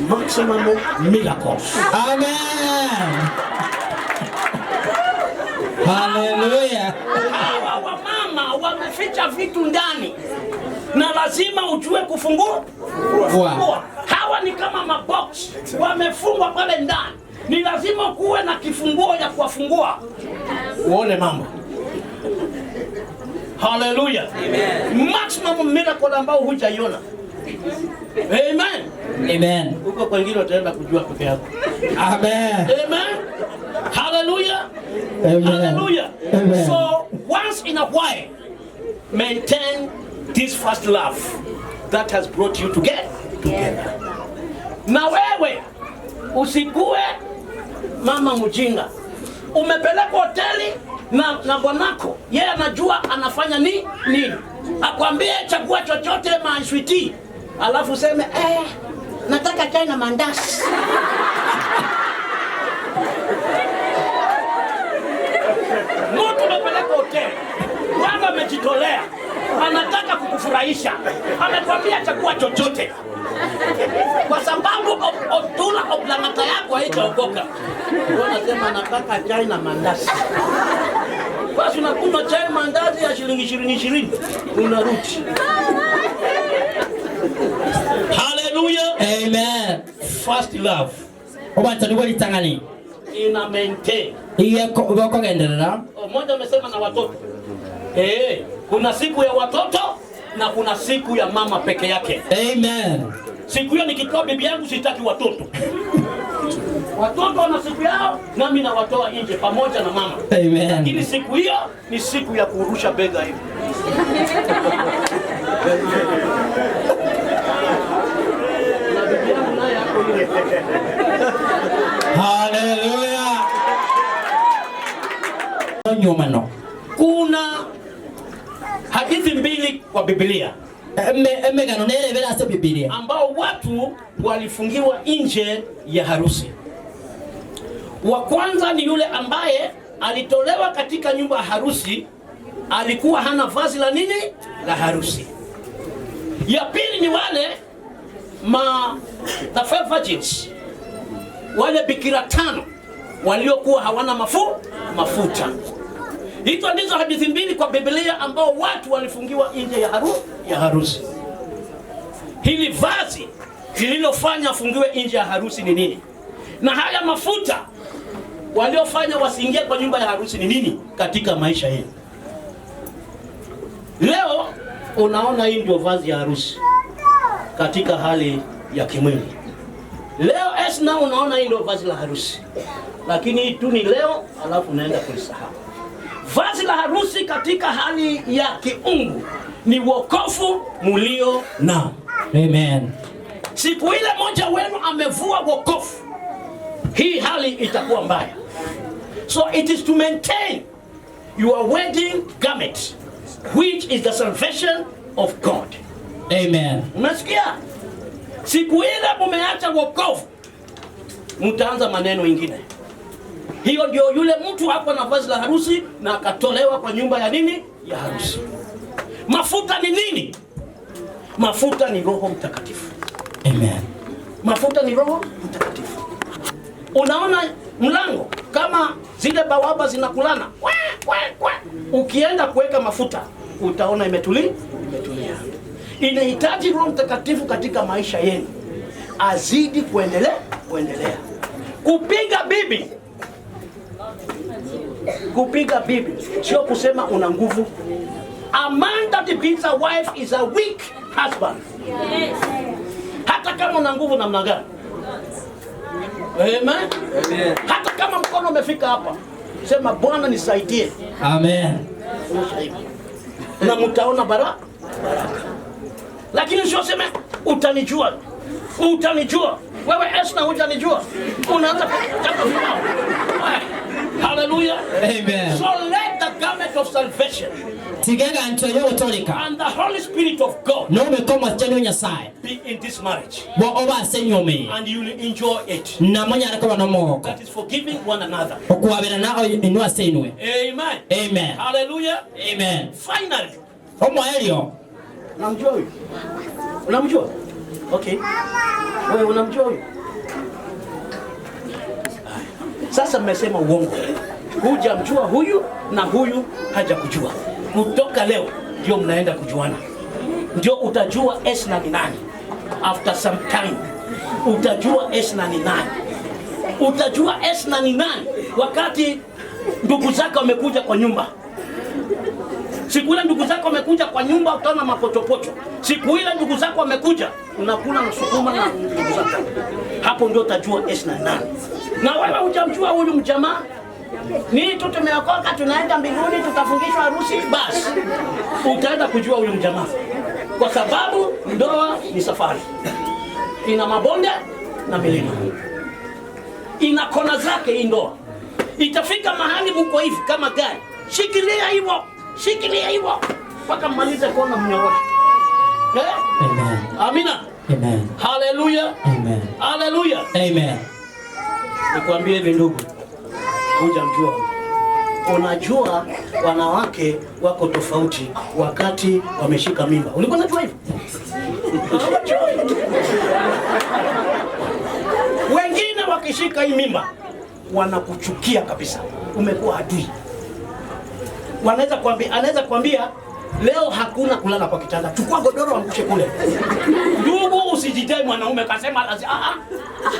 S2: maximum miracles.
S3: Amen. Haleluya.
S2: Hawa wamama wameficha vitu ndani, na lazima ujue kufungua. Hawa ni kama mabox wamefungwa pale ndani, ni lazima kuwe na kifunguo ya kuwafungua uone mambo. Haleluya. Maximum miracle ambao hujaiona. Amen.
S3: Amen.
S2: Huko kwingine utaenda kujua peke yako.
S3: Amen.
S2: Amen. Hallelujah.
S3: Amen.
S2: Hallelujah.
S3: Amen.
S2: So once in a while, maintain this first love that has brought you together. Na wewe usikue mama mjinga. Umepeleka hoteli na bwanako, yeye anajua anafanya nini. Akwambie chagua chochote maswiti, alafu seme nataka chai na mandazi. Mtu umepeleka hoteli, wala amejitolea, anataka kukufurahisha, amekwambia chagua chochote, kwa sababu otula oblangata yako haitaokoka. Unasema nataka chai na mandazi. Basi unakunywa chai mandazi ya shilingi 20 unarudi. Hallelujah.
S3: Amen.
S2: First love.
S3: Obanza ni wali tangani.
S2: Ina maintain.
S3: Iye ko genderera.
S2: Mmoja amesema na watoto. Kuna siku ya watoto na kuna siku ya mama peke yake.
S3: Amen.
S2: Siku hiyo nikitoa bibi yangu sitaki watoto. Watoto wana siku yao, nami nawatoa nje pamoja na mama.
S3: Amen.
S2: Lakini siku hiyo ni siku ya kurusha bega hivi. Na bibi yangu naye hapo hiyo.
S3: Hallelujah. Nyomano.
S2: Kuna hadithi mbili kwa Biblia.
S3: Emegano nere bela se Biblia.
S2: Ambao watu walifungiwa nje ya harusi. Wa kwanza ni yule ambaye alitolewa katika nyumba ya harusi, alikuwa hana vazi la nini? La harusi. Ya pili ni wale the five virgins, wale bikira 5 waliokuwa hawana mafuta. Hizo ndizo hadithi mbili kwa Biblia ambao watu walifungiwa nje ya harusi. Hili vazi lililofanya afungiwe nje ya harusi ni nini? Na haya mafuta waliofanya wasiingie kwa nyumba ya harusi ni nini katika maisha yenu? Leo unaona hii ndio vazi ya harusi katika hali ya kimwili. Leo esna unaona hii ndio vazi la harusi. Lakini hii tu ni leo, alafu unaenda kulisahau. Vazi la harusi katika hali ya kiungu ni wokovu mulio nao.
S3: Amen.
S2: Siku ile moja wenu amevua wokovu, hii hali itakuwa mbaya. So it is to maintain your wedding garment, which is the salvation of God.
S3: Amen.
S2: Unasikia? Siku ile mumeacha wokovu, mtaanza maneno ingine. Hiyo ndio yule mtu hapo na vazi la harusi na akatolewa kwa nyumba ya nini? Ya harusi. Mafuta ni nini? Mafuta ni Roho Mtakatifu.
S3: Amen.
S2: Mafuta ni Roho Mtakatifu. Unaona mlango kama zile bawaba zinakulana. Ukienda kuweka mafuta utaona imetulia. Inahitaji Roho Mtakatifu katika maisha yenu. Azidi kuendelea. Kupiga bibi sio kusema una nguvu. A man that beats a wife is a weak husband. Yes. Hata kama una nguvu namna gani. Amen. Hata kama mkono umefika hapa, sema Bwana nisaidie.
S3: Amen.
S2: Na mtaona baraka. Lakini sio sema utanijua. Wewe Esna hujanijua. Unaanza kutaka vibao. Hallelujah.
S3: Amen.
S2: So let the garment of salvation
S3: and
S2: the Holy Spirit of God be in this marriage. And you will enjoy it. That is forgiving one another. Amen.
S3: Amen.
S2: Hallelujah.
S3: Amen.
S2: Finally. Unamjua? Okay. Wewe unamjua huyu? Sasa mmesema uongo. Hujamjua huyu na huyu hajakujua. Kutoka leo ndio mnaenda kujuana. Ndio utajua Esna ni nani. After some time utajua Esna ni nani. Utajua Esna ni nani wakati ndugu zako wamekuja kwa nyumba. Siku ile ndugu zako wamekuja kwa nyumba utaona mapochopocho. Siku ile ndugu zako wamekuja unakula na sukuma na ndugu zako. Hapo ndio utajua Esna ni nani. Na wewe hujamjua huyu mjamaa, ni tumeokoka tunaenda mbinguni tutafungishwa harusi basi. Utaenda kujua huyu mjamaa. Kwa sababu ndoa ni safari. Ina mabonde na milima. Ina kona zake hii ndoa. Itafika mahali mko hivi kama gari. Shikilia hivyo. Mpaka mmalize kona mnyoroshe.
S3: Amen.
S2: Amina.
S3: Amen.
S2: Hallelujah.
S3: Amen.
S2: Hallelujah.
S3: Amen.
S2: Nikwambie hivi ndugu, hujamjua. Unajua wanawake wako tofauti wakati wameshika mimba. Ulikuwa unajua hivyo? Wengine wakishika hii mimba wanakuchukia kabisa. Umekuwa adui. Anaweza kuambia leo hakuna kulala kwa kitanda. Chukua godoro angushe kule. Ndugu usijidai mwanaume kasema lazima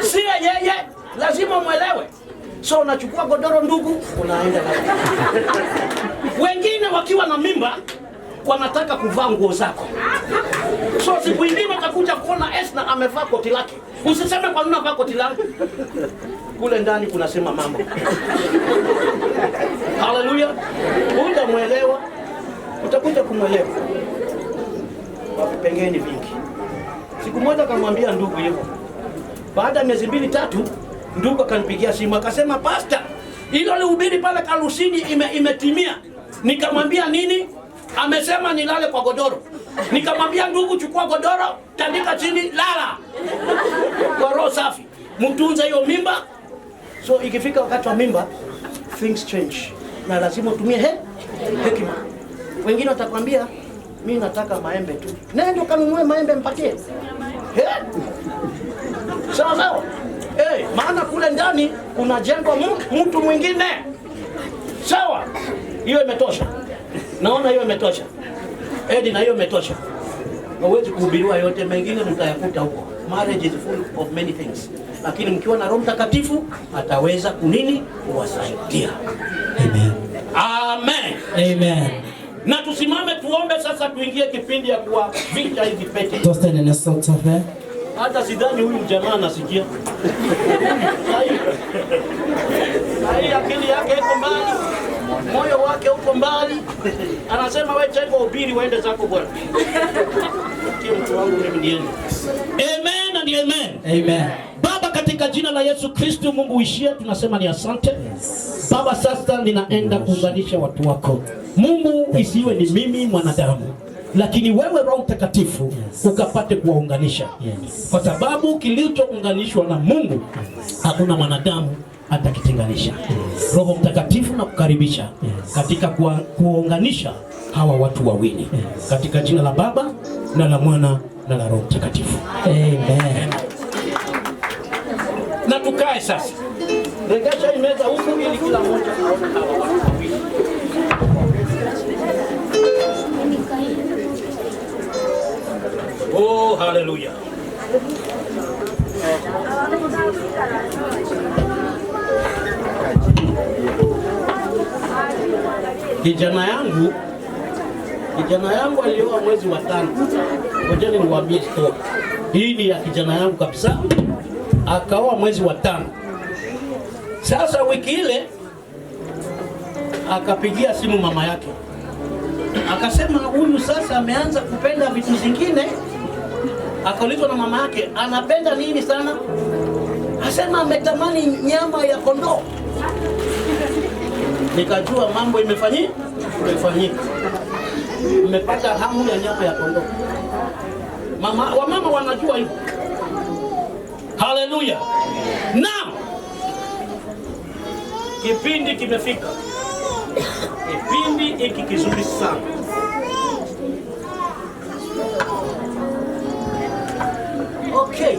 S2: si yeye. Lazima muelewe. So unachukua godoro ndugu, unaenda na. Wengine wakiwa na mimba wanataka kuvaa nguo zako. So siku nyingine utakuja kuona Esna amevaa koti lake. Usiseme kwa nini unavaa koti lake. Kule ndani kunasema mambo. Hallelujah. Utamuelewa. Utakuja kumuelewa. Wapengeni vingi. Siku moja akamwambia ndugu hivyo. Baada ya miezi 2-3 ndugu akanipigia simu akasema pastor, ile ulihubiri pale Kalusini imetimia. Nikamwambia nini? Amesema nilale kwa godoro. Nikamwambia ndugu, chukua godoro, tandika chini, lala. Kwa roho safi. Mtunze hiyo mimba. So ikifika wakati wa mimba, things change. Na lazima utumie hekima. Wengine watakwambia mimi nataka maembe tu. Nenda kanunue maembe mpatie. Sawa. Maana kule ndani kunajengwa mtu mwingine. Sawa. Hiyo imetosha. Naona hiyo imetosha. Na hiyo imetosha. Hauwezi kuhubiriwa yote, mengine mtayakuta huko. Marriage is full of many things. Lakini mkiwa na Roho Mtakatifu ataweza kuwasaidia.
S3: Amen.
S2: Amen.
S3: Amen.
S2: Na tusimame tuombe sasa, tuingie kipindi ya kuwavisha hizi pete. Hata sidhani huyu jamaa anasikia. Hai akili yake iko mbali. Moyo wake uko mbali. Anasema wewe cheko ubiri uende zako bwana. Kile mtu wangu mimi niende. Amen and amen.
S3: Amen.
S2: Baba, katika jina la Yesu Kristo Mungu uishie, tunasema ni asante. Baba, sasa ninaenda kuunganisha watu wako. Mungu, isiwe ni mimi mwanadamu, lakini wewe Roho Mtakatifu ukapate kuwaunganisha. Kwa sababu kilichounganishwa na Mungu hakuna mwanadamu atakitenganisha. Roho Mtakatifu na kukaribisha katika kuwaunganisha hawa watu wawili. Katika jina la Baba na la Mwana na la Roho Mtakatifu.
S3: Amen.
S2: Na tukae sasa. Regesha imeza huku ili kila mmoja aone hawa watu wawili. Oh, hallelujah. Kijana yangu alioa mwezi wa 5. Ngojeni niwaambie story. Hii ni ya kijana yangu kabisa. Akaoa mwezi wa 5. Sasa wiki ile akapigia simu mama yake. Akasema huyu sasa ameanza kupenda vitu zingine. Akaulizwa na mama yake, anapenda nini sana? Asema ametamani nyama ya kondoo. Nikajua mambo imefanyika. Mmepata hamu ya nyama ya kondoo. Wamama wanajua hivyo. Hallelujah. Now kipindi kimefika. Kipindi hiki kizuri sana. Okay.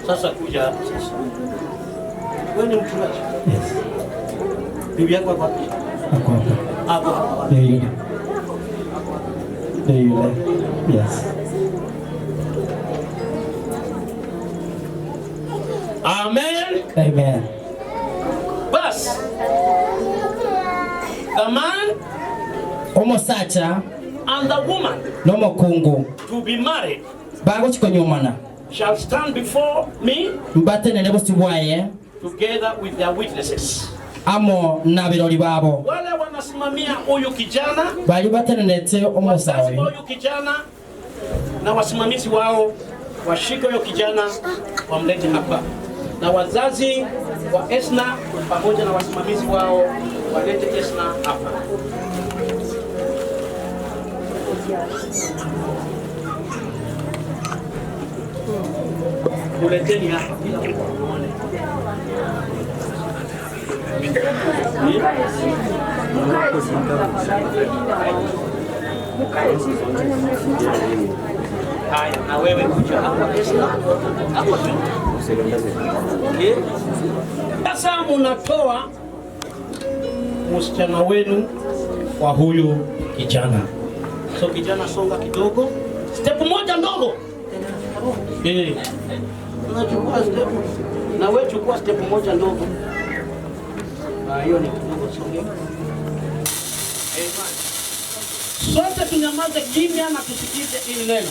S2: Sasa kuja hapa sasa. Wewe ni mchungaji?
S3: Yes.
S2: Bibi yako hapa? Hapa.
S3: Ndio. Yes.
S2: Amen.
S3: Amen.
S2: Bas. The man
S3: omusacha
S2: and the woman
S3: n'omukungu
S2: to be married
S3: bago chikonyomana
S2: shall stand before me
S3: mbatene nebusibwaye
S2: together with their witnesses.
S3: Amo na birori babo
S2: Wale wanasimamia huyu kijana
S3: bali batenenete omusawe
S2: huyu kijana na wasimamizi wao washike huyo kijana wamlete hapa, na wazazi wa Esna pamoja na wasimamizi wao walete Esna hapa. Kuleteni hapa kila mtu aone. Haya, na wewe kuja hapa Esna. Hapo tu. Okay. Sasa mnatoa msichana wenu kwa huyu kijana. So kijana, songa kidogo. Step moja ndogo. Unachukua step. Na wewe chukua step moja ndogo. Hiyo ni kidogo, songe. Sote tunyamaze kimya na tusikize hili neno.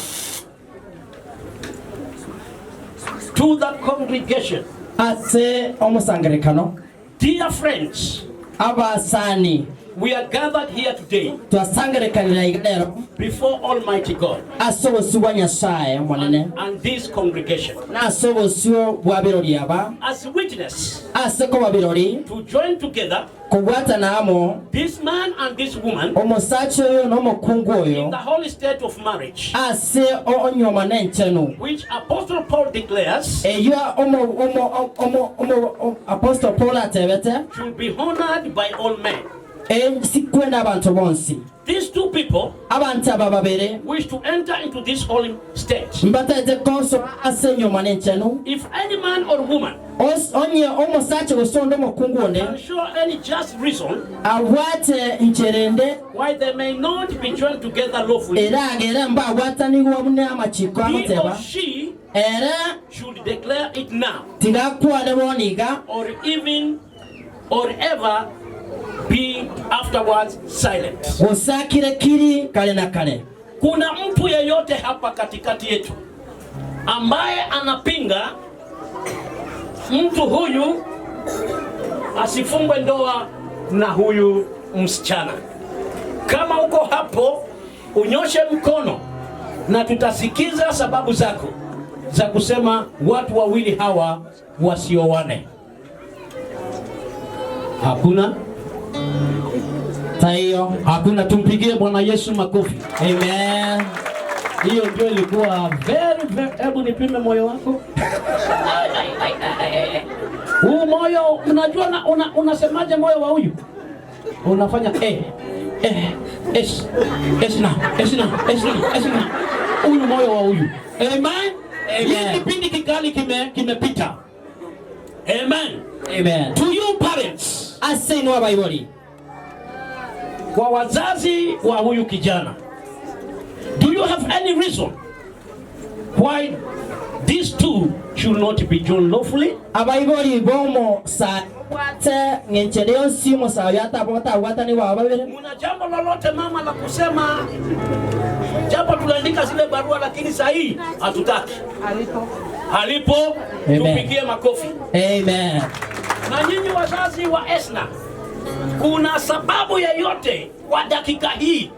S2: To the congregation.
S3: ase omusangarekano.
S2: Dear friends,
S3: abasani,
S2: we are gathered here today
S3: twasangarekanira igadero
S2: before Almighty God
S3: asobosibwa Nyasaye mwanene
S2: and this congregation
S3: na asobosio bwa birori aba
S2: as witness
S3: aseko bwa birori
S2: to join together
S3: kubwatana amo
S2: this man and this woman
S3: omusacha oyo n'omukungu
S2: in
S3: oyo
S2: the holy state of marriage,
S3: ase onyoma n'enchenu
S2: which Apostle Paul declares
S3: eyo Apostle Paul atebete
S2: should be honored by all men.
S3: sikwenda abantu bonsi.
S2: These two people
S3: abantu aba babere
S2: wish to enter into this holy state.
S3: mbatete konso ase nyoma n'enchenu.
S2: If any man or woman
S3: onye omusacha gusonda omukungu onde
S2: can show any just reason
S3: abwate ncherende
S2: why they may not be joined together lawfully,
S3: era agere mba abwatanirwa bune amachiko
S2: he or
S3: amoteba
S2: she
S3: era
S2: should declare it now,
S3: tigakwade boniga
S2: or even or ever be afterwards silent.
S3: usakire kiri kale na kale.
S2: Kuna mtu yeyote hapa katikati yetu ambaye anapinga mtu huyu asifungwe ndoa na huyu msichana? Kama uko hapo, unyoshe mkono na tutasikiza sababu zako za kusema watu wawili hawa wasioane. Hakuna?
S3: Taiyo
S2: Hakuna. Tumpigie Bwana Yesu makofi.
S3: amen.
S2: Hiyo ndio ilikuwa very. Hebu nipime moyo wako. Huu moyo unajua unasemaje moyo wa huyu? Unafanya esna. Huyu moyo wa huyu. Amen. Hii kipindi kikali kimepita. Amen. To you parents,
S3: asenu abaiboli.
S2: Kwa wazazi wa huyu kijana, do you have any reason why these two should not be joined lawfully?
S3: Abaiboli bomo sa wate ngencheleyo simo sa yata bota watani wa babere.
S2: Una jambo lolote mama la kusema? Japo tuliandika zile barua lakini sahihi hatutaki. Halipo. Tupigie makofi.
S3: Amen.
S2: Na nyinyi wazazi wa Esna, kuna sababu yoyote kwa dakika hii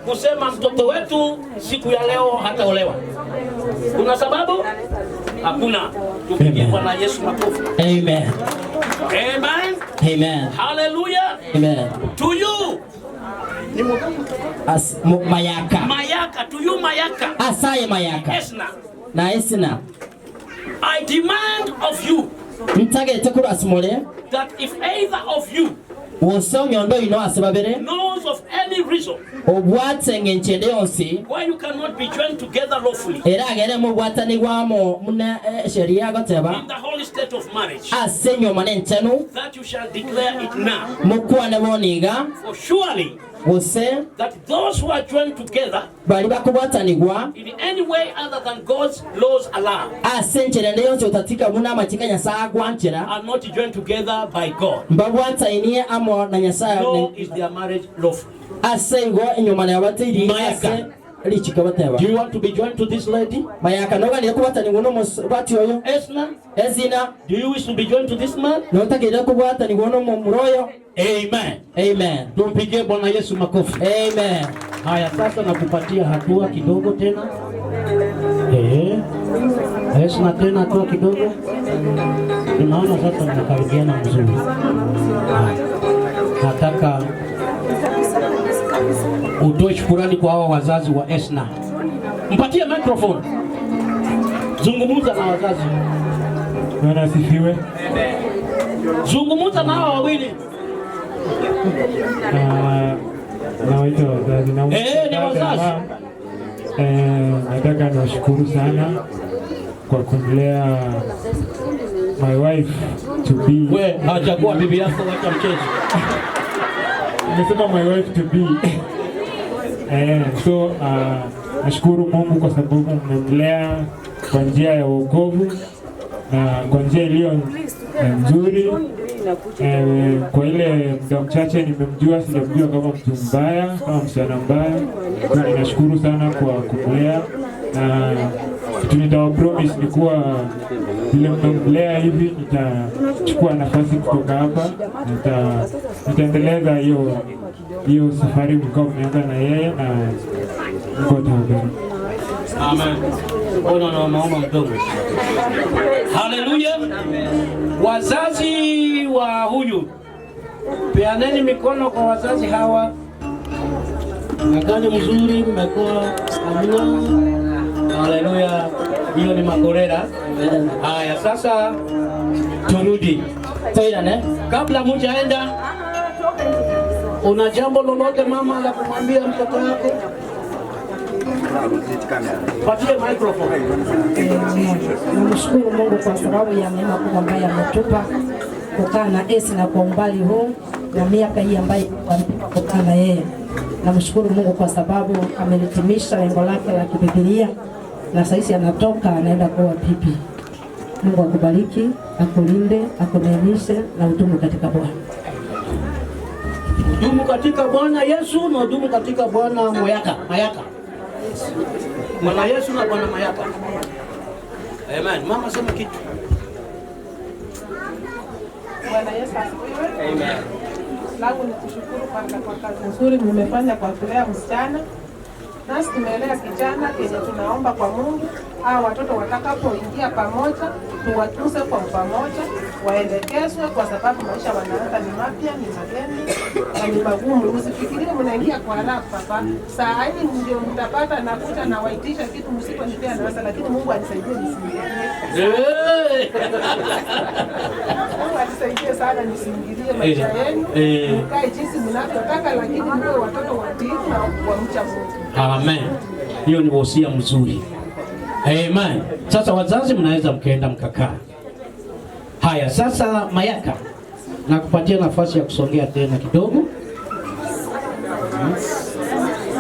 S2: kusema mtoto wetu siku ya leo hataolewa? Kuna sababu? Hakuna. Tupigie Bwana Yesu makofi.
S3: Amen.
S2: Hallelujah.
S3: Amen.
S2: To you. Mayaka. To you Mayaka.
S3: Asaye Mayaka.
S2: Esna.
S3: Na Esna.
S2: I demand of you that if either of you knows of any reason why you cannot be joined together lawfully in the holy state of marriage, that you shall declare it now. For surely that those who are joined together in any way other than God's laws allow are not joined together by God. Nor is their marriage lawful. Mayaka, do you want to be joined to this lady? Esna, do you wish to be joined to this man? Amen. Tumpigie Bwana Yesu makofi.
S3: Amen.
S2: Haya, sasa nakupatia hatua kidogo tena. Esna tena hatua kidogo. Tunaona sasa mnakaribiana mzuri. Nataka utoe shukrani kwa hawa wazazi wa Esna. Mpatie microphone. Zungumza na wazazi.
S5: Bwana asifiwe.
S2: Zungumza na hawa wawili.
S5: Nawaita wazazi na
S2: wazazi.
S5: Nataka niwashukuru sana kwa kunilea my wife to be.
S2: We hajakuwa bibi yako, wacha mchezo.
S5: Nimesema my wife to be. So nashukuru Mungu kwa sababu mmemlea kwa njia ya wokovu na kwa njia iliyo nzuri. Kwa ile muda mchache nimemjua, sijamjua kama mtu mbaya, kama msichana mbaya. Kwa ninashukuru sana kwa kumlea, na tunitawa promise ni kuwa vile mmemlea hivi nitachukua nafasi kutoka hapa, nitaendeleza hiyo safari mkao mmeanza na yeye, na Mungu atawabariki.
S2: Amen. Naomba mdogo. Hallelujah. Wazazi wa huyu, peaneni mikono kwa wazazi hawa. Nakani mzuri mmekuwa. Amina. Hallelujah. Hiyo ni makorera. Haya, sasa turudi. Kabla mjaenda, una jambo lolote mama la kumwambia mtoto wako? Patie microphone.
S4: Namshukuru Mungu kwa sababu ya neema kubwa ambayo ametupa kukaa na Esna kwa umbali huu na miaka hii ambayo kukaa na yeye. Namshukuru Mungu kwa sababu amelitimisha lengo lake la kibibilia na sasa anatoka anaenda kuwa pipi. Mungu akubariki, akulinde, akuneemishe na udumu katika Bwana.
S2: Udumu katika Bwana Yesu na udumu katika Bwana Mayaka. Bwana Yesu na Bwana Mayaka. Amen. Mama sema kitu.
S6: Bwana Yesu asifiwe.
S2: Amen.
S6: Langu ni kushukuru kwa kazi nzuri mmefanya kwa kulea msichana. Nasi tumelea kijana kenye tunaomba kwa Mungu, hao watoto watakapoingia pamoja, tuwatunze kwa pamoja, waelekezwe, kwa sababu maisha wanaanza ni mapya, ni mageni na ni magumu. Usifikirie mnaingia kwa haraka papa. Saa hii ndio mtapata nakuta na waitisha kitu msiponipea nasa, lakini Mungu anisaidie nisingilie. Mungu anisaidie sana nisingilie maisha yenu. Mkae jinsi mnavyotaka, lakini mwe watoto watiifu na wamcha Mungu.
S2: Amen. Hiyo ni wosia mzuri. Amen. Sasa wazazi mnaweza mkaenda mkakaa. Haya, sasa Mayaka, nakupatia nafasi ya kusongea tena kidogo.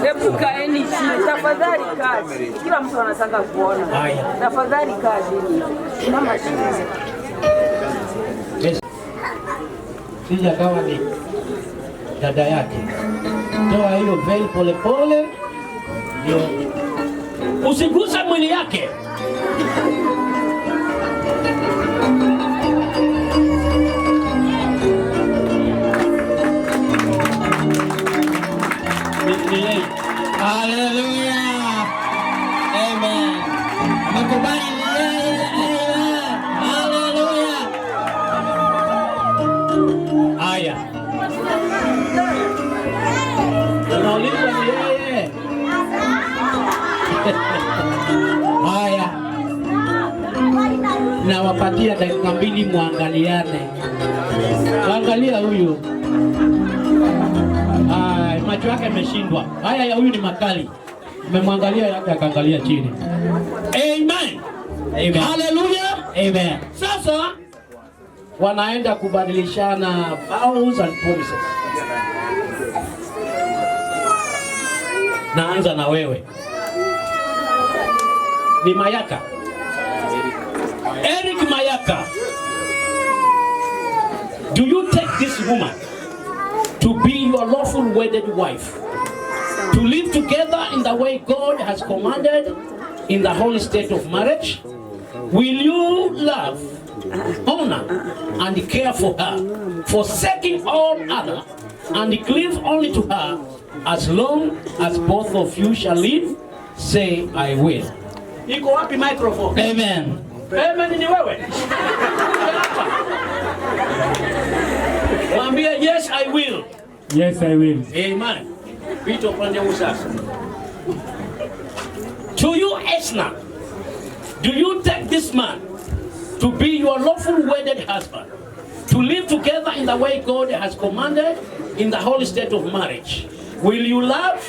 S7: Hebu kaeni chini tafadhali, kazi. Kila mtu anataka kuona.
S2: Haya.
S7: Tafadhali kazi. Mama chini.
S2: Yes. Sija kawa ni dada yake. Toa hiyo veil pole pole. Ndio. Usiguse mwili yake.
S3: Hallelujah. Amen. Nakubali yeye. Amen. Hallelujah.
S2: Haya. Anauliza ni yeye. Haya. Nawapatia dakika 2 muangaliane. Angalia huyu. Macho yake yameshindwa. Haya ya huyu ni makali. Umemwangalia yake akaangalia chini. Amen. Amen. Hallelujah. Amen. Sasa wanaenda kubadilishana vows and promises. Naanza na wewe. Ni Mayaka. Eric Mayaka. Do you take this woman to be your lawful wedded wife, to live together in the way God has commanded in the holy state of marriage? Will you love, honor, and care for her, forsaking all other, and cleave only to her, as long as both of you shall live? Say, I will. Iko wapi microphone? Amen. Amen ni wewe. Mwambie yes I will.
S5: Yes I will.
S2: Amen. Pito pande usasa. To you Esna, do you take this man to be your lawful wedded husband, to live together in the way God has commanded in the holy state of marriage? Will you love,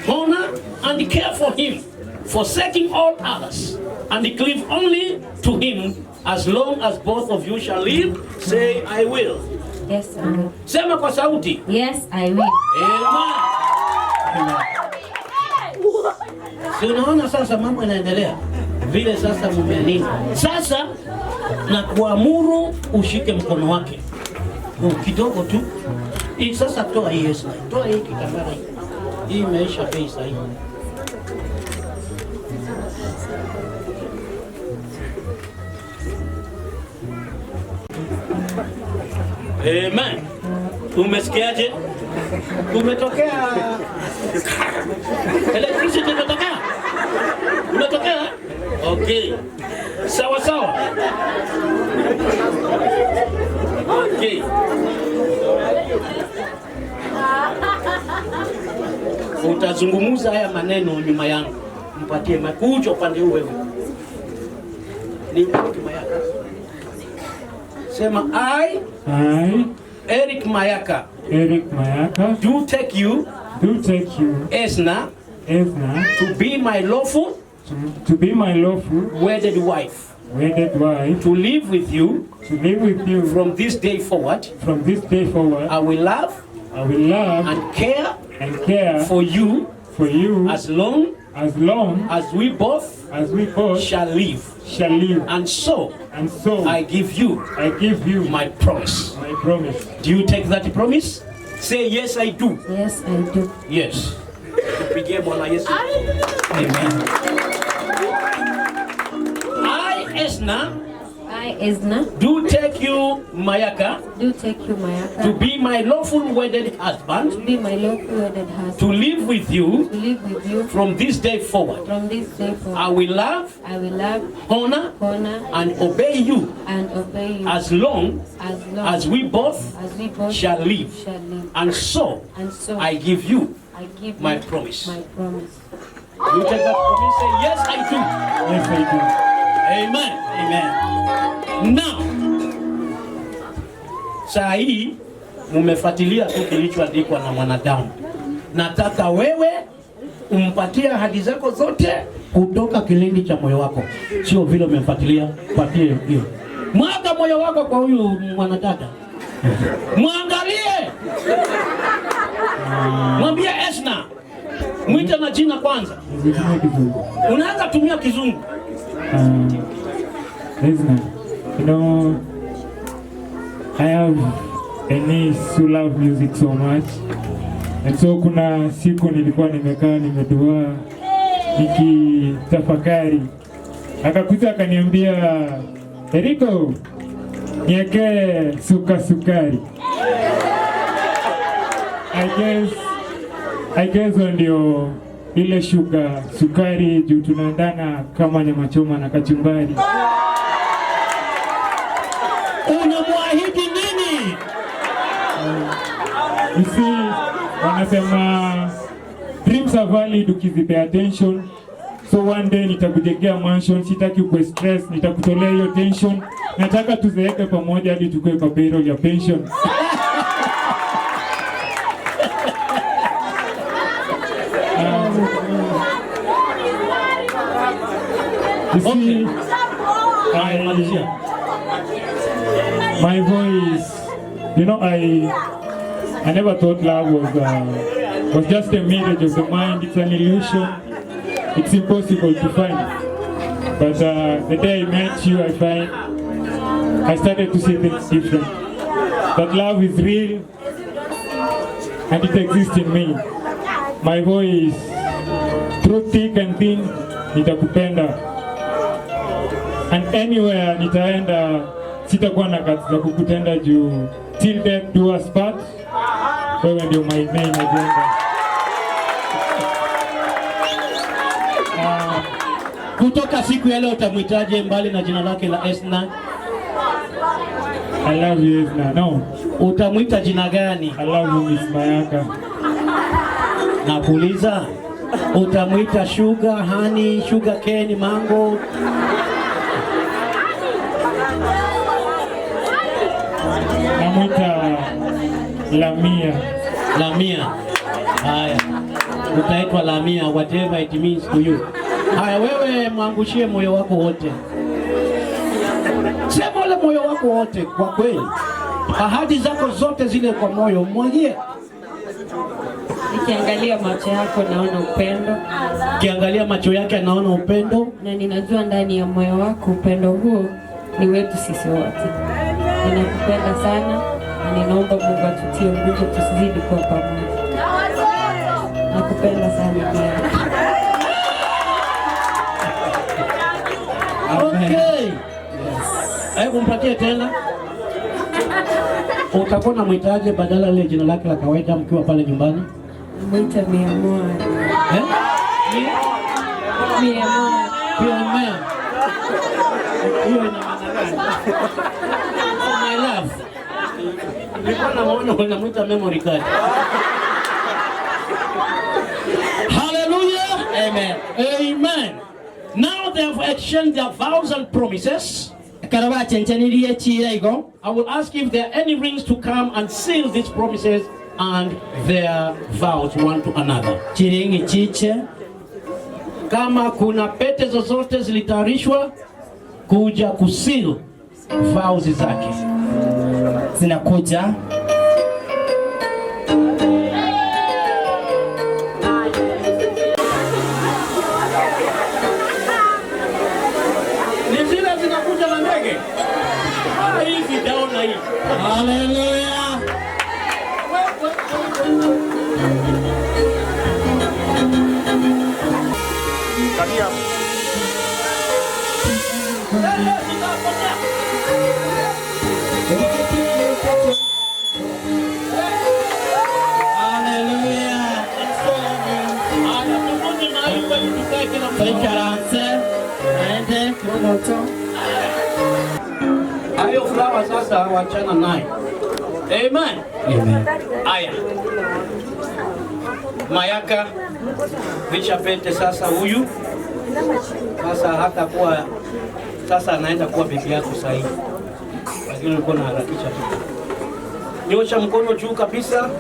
S2: honor, and care for him, forsaking all others, and cleave only to him, as long as both of you shall live? Say, I will.
S8: Yes, I will.
S2: Sema kwa sauti.
S8: Yes, I will.
S2: Amen. Si unaona sasa mambo yanaendelea vile sasa mumeanini. Sasa na kuamuru ushike mkono wake kidogo tu. Hii sasa toa hii Yesu. Toa hii kitambara hii. Hii imeisha pesa hii. Amen. Umesikiaje? Umetokea electricity imetokea? Umetokea? Okay. Sawa sawa. Okay. Utazungumuza haya maneno nyuma yangu. Mpatie makucho upande huu wewe. Ni nyuma yako. Sema I Eric Mayaka.
S5: Eric Mayaka.
S2: Do take you Esna to be my lawful wedded wife. To live with you from this day forward. I will love and care for you as long as we both shall live. And so I give you my promise. Do you take that promise? Say yes I do.
S8: Yes, I do.
S2: Yes. Pigie Bwana Yesu. Amen. I Esna
S8: I, Esna,
S2: do take you, Mayaka, to be my lawful wedded husband,
S8: to
S2: to live with you
S8: from
S2: this day forward. I will love, honor, and obey you as long as we both shall live. And so I give you my promise. You take that promise, say, yes, I do.
S5: Yes, I do.
S2: Amen. Amen. Now, saa hii mumefuatilia tu kilichoandikwa na mwanadamu. Nataka wewe umpatie ahadi zako zote kutoka kilindi cha moyo wako. Sio vile umemfuatilia, patie hiyo. Mwaga moyo wako kwa huyu mwanadada. Muangalie. Mwambie Esna. Mwite na jina kwanza. Unaanza tumia Kizungu.
S5: Esna, you know, I have a niece who love music so much. And so kuna siku nilikuwa nimekaa nimedua nikitafakari. Akakuja akaniambia, Eriko, niwekee sukari. I guess ndio ile sukari juu tunaendana kama nyama choma na kachumbari.
S2: Unamwahidi nini?
S5: You see, wanasema dreams are valid ukizipea attention. So one day nitakujengea mansion, sitaki ukwe stress, nitakutolea hiyo tension. Nataka tuzeeke pamoja hadi tukue kwa payroll ya pension. You see, my voice, you know, I never thought love was just a mirage of the mind. It's an illusion. It's impossible to find. But the day I met you, I started to see things different. That love is real and it exists in me. My voice, through thick and thin, nitakupenda. And anywhere nitaenda, sitakuwa na kati za kukutenda juu. Till death do us part. Wewe ndio my main agenda.
S2: Kutoka siku ya leo utamwitaje mbali na jina lake la Esna?
S5: I love you, Esna. No.
S2: Utamwita jina gani?
S5: I love you, Miss Mayaka.
S2: Nakuuliza, utamwita Sugar, Honey, Sugar Cane, Mango?
S5: Namwita Lamia.
S2: Lamia. Haya. Utaitwa Lamia, whatever it means to you. Haya, wewe mwangushie moyo wako wote. Sema ule moyo wako wote kwa kweli. Ahadi zako zote zile kwa moyo mwagie.
S8: Nikiangalia macho yako naona upendo.
S2: Kiangalia macho yake anaona upendo.
S8: Na ninajua ndani ya moyo wako upendo huo ni wetu sisi wote. Ninakupenda sana na ninaomba Mungu atutie nguvu tusizidi kuwa pamoja. Nakupenda sana pia.
S2: Okay. Yes. Hebu mpatie tena. Utakuwa na mwitaje badala ile jina lake la kawaida mkiwa pale nyumbani?
S8: Mwita Miamua.
S2: Eh?
S8: Miamua.
S2: Miamua. Hiyo ina maana gani? My love. Nilikuwa naona unamwita memory card. Hallelujah.
S3: Amen.
S2: Amen. Now they have exchanged their vows and promises. I will ask if there are any rings to come and seal these promises and their vows one to another. Kama kuna pete zozote zilitayarishwa kuja kuseal vows zake.
S3: Zinakuja.
S2: Hallelujah. Hayo furaha sasa wachana naye. Amen.
S3: Amen.
S2: Aya. Mayaka vicha pete sasa huyu. Sasa hata kuwa sasa anaenda kuwa bibi yako sasa hivi. Lakini uko na harakisha tu. Nyosha mkono juu kabisa.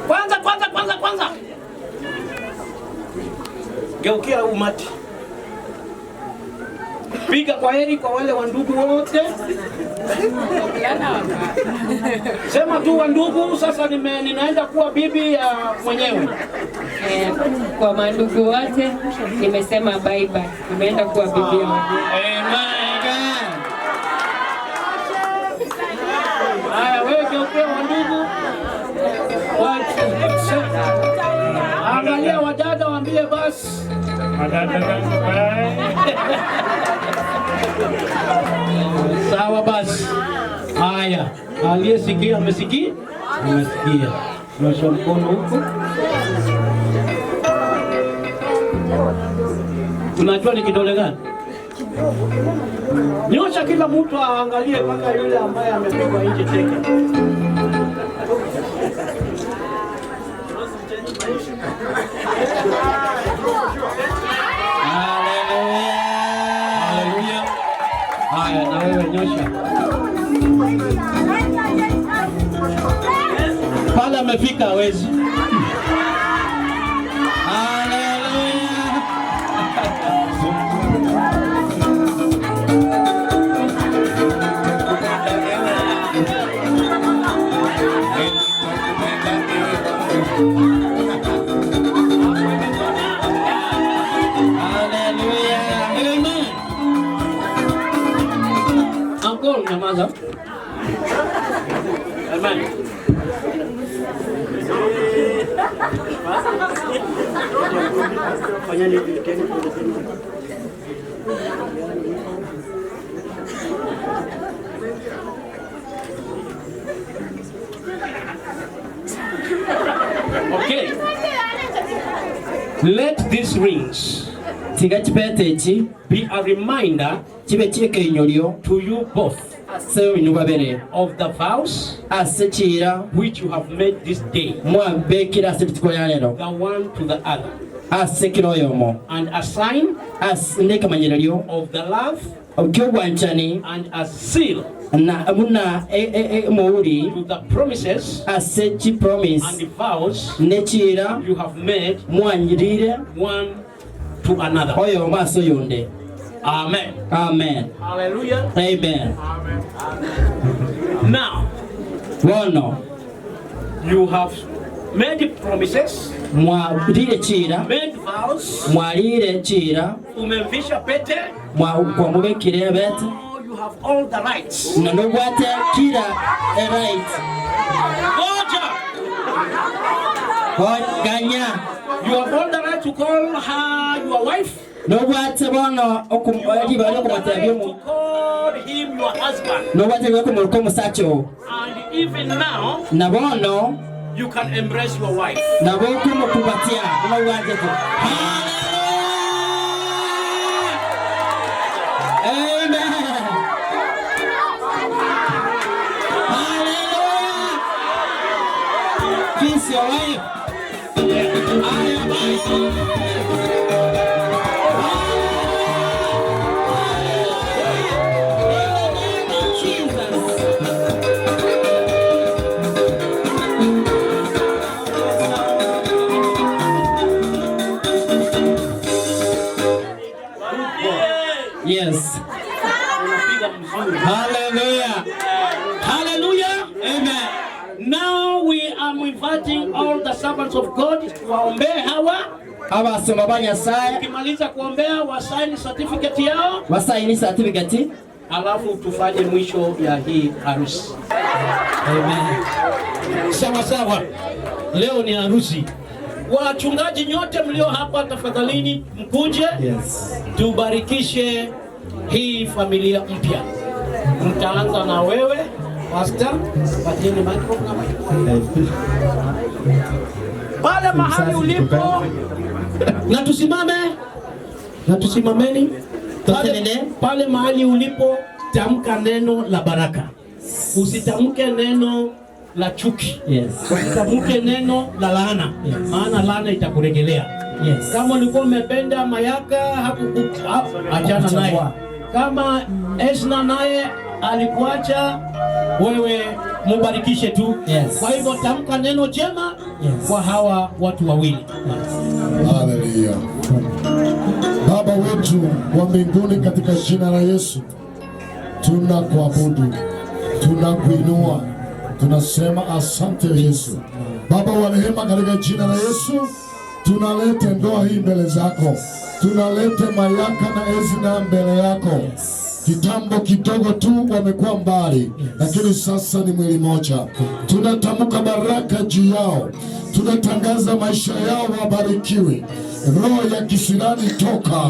S2: Kwanza. Geukia umati. Piga kwa heri kwa wale wandugu wote. Sema tu wandugu, sasa ninaenda kuwa bibi ya mwenyewe.
S8: Kwa mandugu wote nimesema bye bye. Nimeenda kuwa bibi ya mwenyewe.
S2: Amen. Haya, wewe geukia wandugu. Angalia wadada waambie basi. Sawa basi. Haya, aliyesikia amesikia? Amesikia. Nyosha mkono huko. Tunajua ni kidole gani? Nyosha kila mtu aangalie mpaka yule ambaye amepigwa nje teke. Haleluya. Haya, na wewe nyosha. Pale amefika hawezi. Nyamaza. Amen. Okay. Let these rings be a reminder to you both of the vows which you have made this day, the one to the other, and a sign of the love and a seal to the promises and the vows you have made one to another. Amen.
S3: Amen.
S2: Hallelujah.
S3: Amen.
S2: Now, you have made promises, made vows, umemvisha pete, you have all the rights. You have all the right to call her your wife. To call him your husband. And even now, you can embrace your wife.
S3: Kiss your wife. Yes. Hallelujah.
S2: Hallelujah. Amen. Now we are inviting all the servants of God waombee hawa. Ukimaliza kuombea wasaini certificate yao. Alafu tufanye mwisho ya hii harusi.
S3: Amen.
S2: Sawa sawa. Leo ni harusi. Wachungaji nyote mlio hapa tafadhalini mkuje.
S3: Yes.
S2: Tubarikishe hii familia mpya. Mtaanza na wewe Pastor, pateni microphone pale mahali ulipo, na tusimameni pale mahali ulipo. Tamka neno la baraka, usitamke neno la chuki. Usitamke neno la laana, maana laana itakurejelea. Kama ulikuwa umependa Mayaka achana naye. Kama Esna naye alikuacha, wewe mubarikishe tu. Kwa hivyo tamka neno jema kwa hawa watu wawili.
S9: Haleluya. Baba wetu wa mbinguni, katika jina la Yesu tunakuabudu, tunakuinua, tunasema asante Yesu. Baba wa rehema, katika jina la Yesu tunalete ndoa hii mbele zako, tunalete Mayaka na Esna mbele yako. Kitambo kidogo tu wamekuwa mbali, lakini sasa ni mwili moja. Tunatamka baraka juu yao, tunatangaza maisha yao wabarikiwe. Roho ya kisirani toka,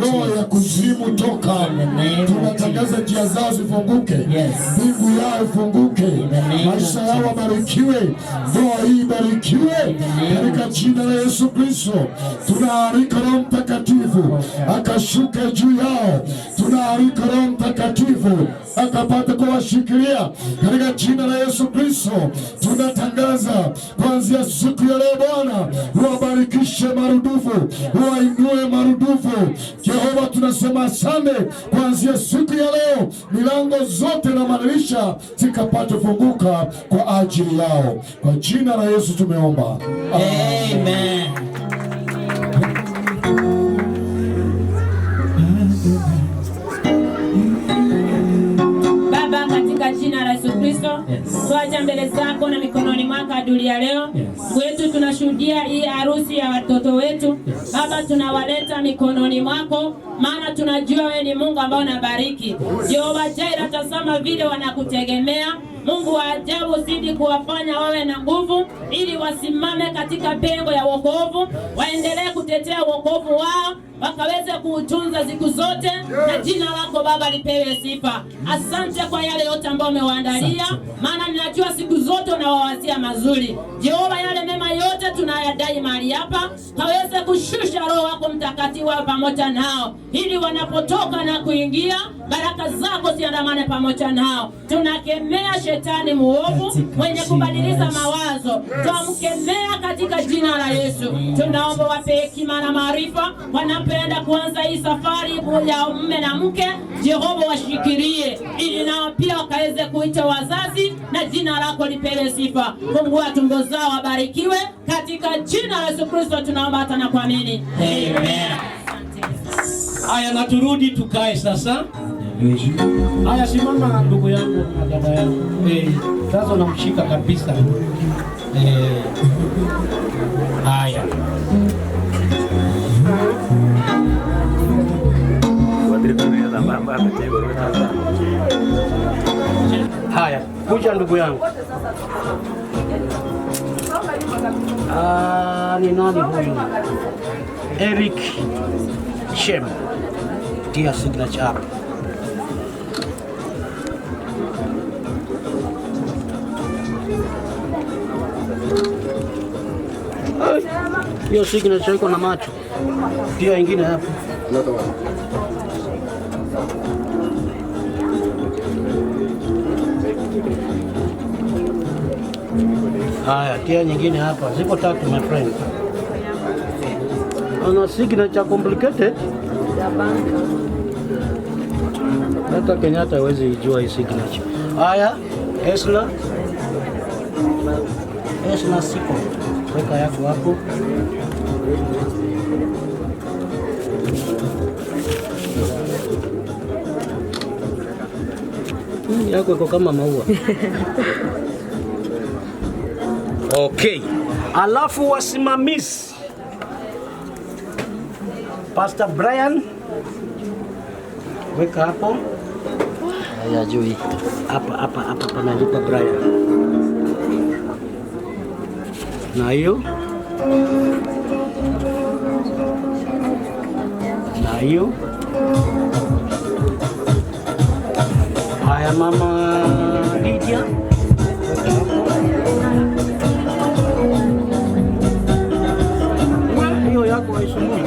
S9: roho ya kuzimu toka. Tunatangaza njia zao zifunguke, mbingu yao ifunguke, maisha yao wabarikiwe, ndoa hii ibarikiwe katika jina la Yesu Kristo. Tunaarika Roho Mtakatifu akashuke juu yao, tunaarika Roho Mtakatifu akapata kuwashikilia katika jina la Yesu Kristo. Tunatangaza kuanzia siku ya leo, Bwana wabarikishe marudufu, wainue marudufu. Jehova, tunasema asante, kuanzia siku ya leo milango zote na madirisha zikapata funguka kwa ajili yao. Kwa jina la Yesu tumeomba,
S2: amen.
S8: Jina la Yesu Kristo, tuacha mbele zako na mikononi mwako adui ya leo. Wetu tunashuhudia hii harusi ya watoto wetu. Baba, tunawaleta mikononi mwako, maana tunajua wewe ni Mungu ambaye unabariki. Jehova Jaira, tazama vile wanakutegemea. Mungu wa ajabu, zidi kuwafanya wawe na nguvu, ili wasimame katika pengo ya wokovu, waendelee kutetea wokovu wao, wakaweze kuutunza siku zote, na jina lako Baba lipewe sifa. Asante kwa yale yote ambayo umewaandalia, maana ninajua siku zote unawawazia mazuri. Jehova, yale mema yote tunayadai mahali hapa, kaweze kushusha Roho wako Mtakatifu pamoja nao, ili wanapotoka na kuingia, baraka zako ziandamane pamoja nao. Tunakemea shetani muovu mwenye kubadilisha mawazo, tunamkemea katika jina la Yesu. Tunaomba wape hekima na maarifa wanapoenda kuanza hii safari ya mume na mke. Jehova, washikilie ili nao pia wakaweze kuita wazazi, na jina lako lipewe sifa. Fungua tumbo zao, wabarikiwe katika jina la Yesu Kristo tunaomba hata na kuamini, amen.
S2: Haya, na turudi tukae sasa. Haya, simama ndugu yangu na dada yangu. Sasa unamshika kabisa. Haya. Haya, kuja ndugu yangu. Ni nani huyu? Eric Shem. Tia signature hapa. Hiyo signature iko na macho. Tia ingine hapa. Haya, tia nyingine hapa. Ziko tatu my friend. Ana signature complicated. Hata Kenyatta hawezi ijua hii signature. Haya, Esna siko. Weka yako hapo. Yako iko kama maua. Okay. Alafu wasimamizi. Pastor Brian, weka hapo. Haya, juu hapa panaandikwa Brian. Na hiyo. Mama Lydia. Hiyo yako haisumbui.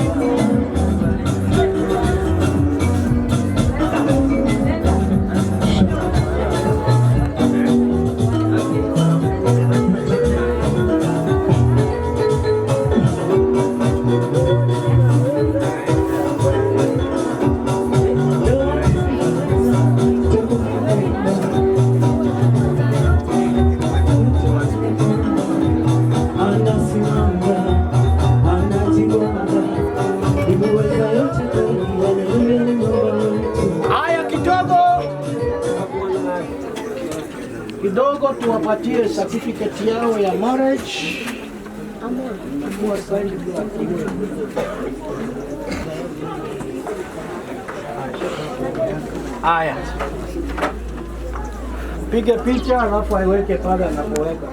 S2: Kidogo tuwapatie certificate yao ya marriage. Haya, piga picha alafu aiweke pale anapoweka.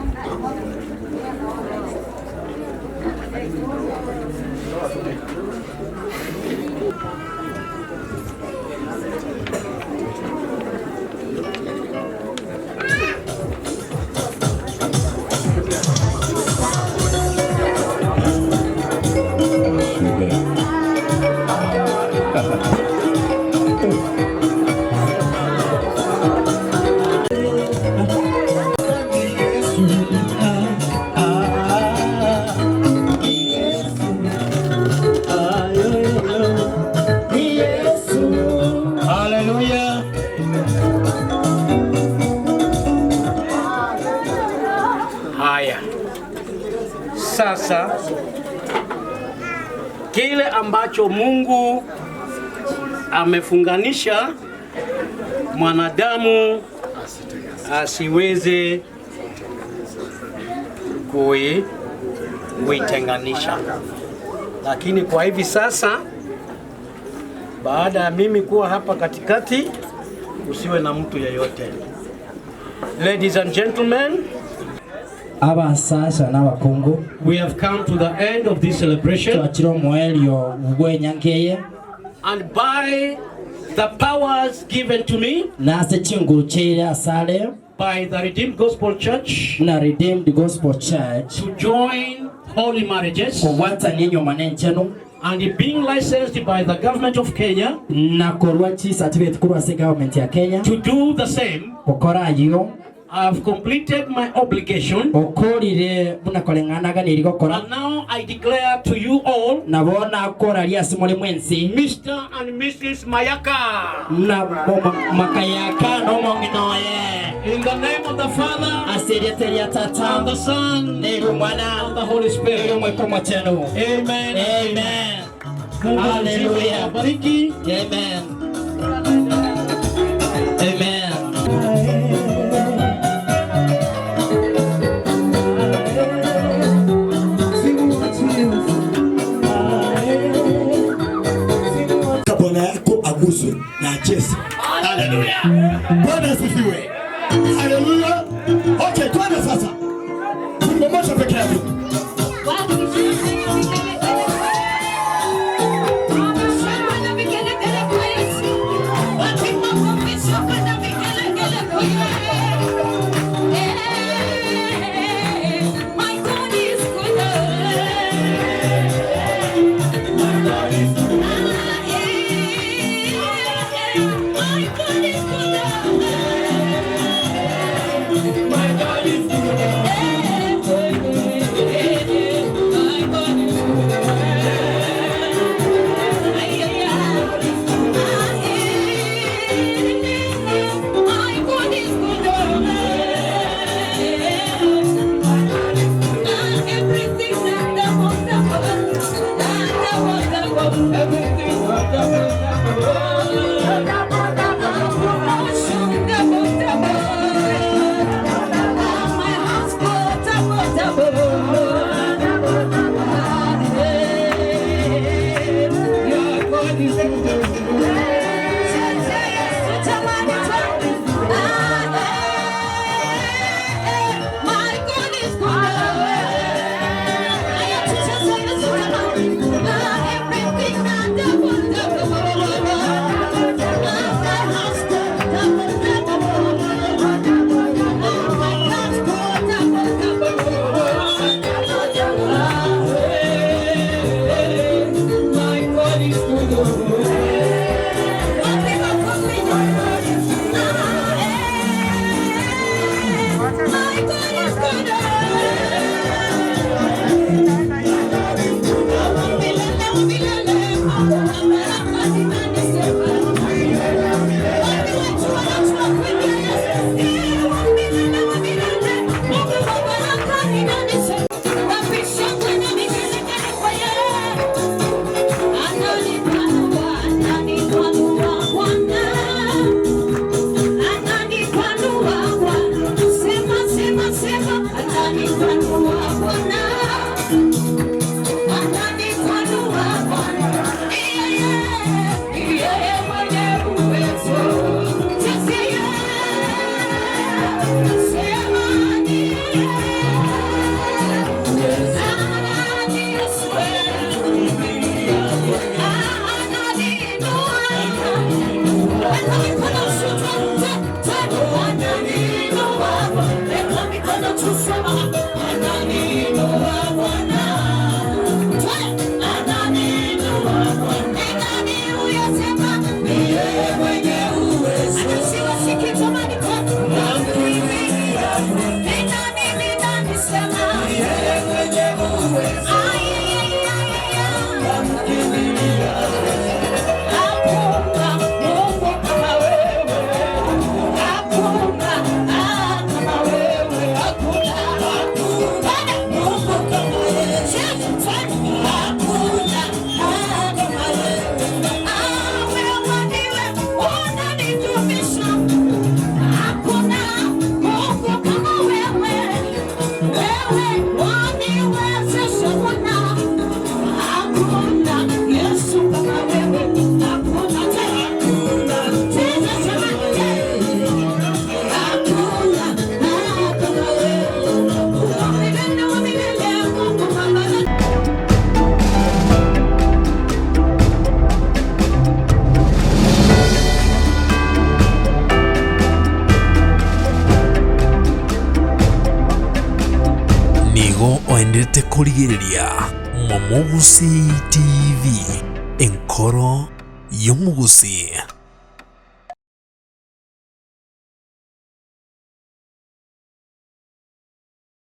S2: Sasa kile ambacho Mungu amefunganisha mwanadamu asiweze kuitenganisha. Lakini kwa hivi sasa, baada ya mimi kuwa hapa katikati, usiwe na mtu yeyote. Ladies and gentlemen,
S3: abasasha n'abakungu,
S2: we have come to the end of this celebration, and by the powers given to me by the Redeemed Gospel Church to join holy marriages, and being licensed by the government of Kenya to do the same, I have completed my obligation, and now I declare to you all, Mr. and Mrs. Mayaka, in the name of the Father, and the Son, and the Holy Spirit. Amen.
S3: Amen.
S2: Hallelujah.
S3: Amen. Amen.
S10: Na Jesse. Hallelujah. Bwana asifiwe. Hallelujah. Okay, twende sasa. Tunaomba peke yako.
S11: Double, double, double.
S1: oendete kurigiriria Mwamogusi TV, enkoro y'omugusi.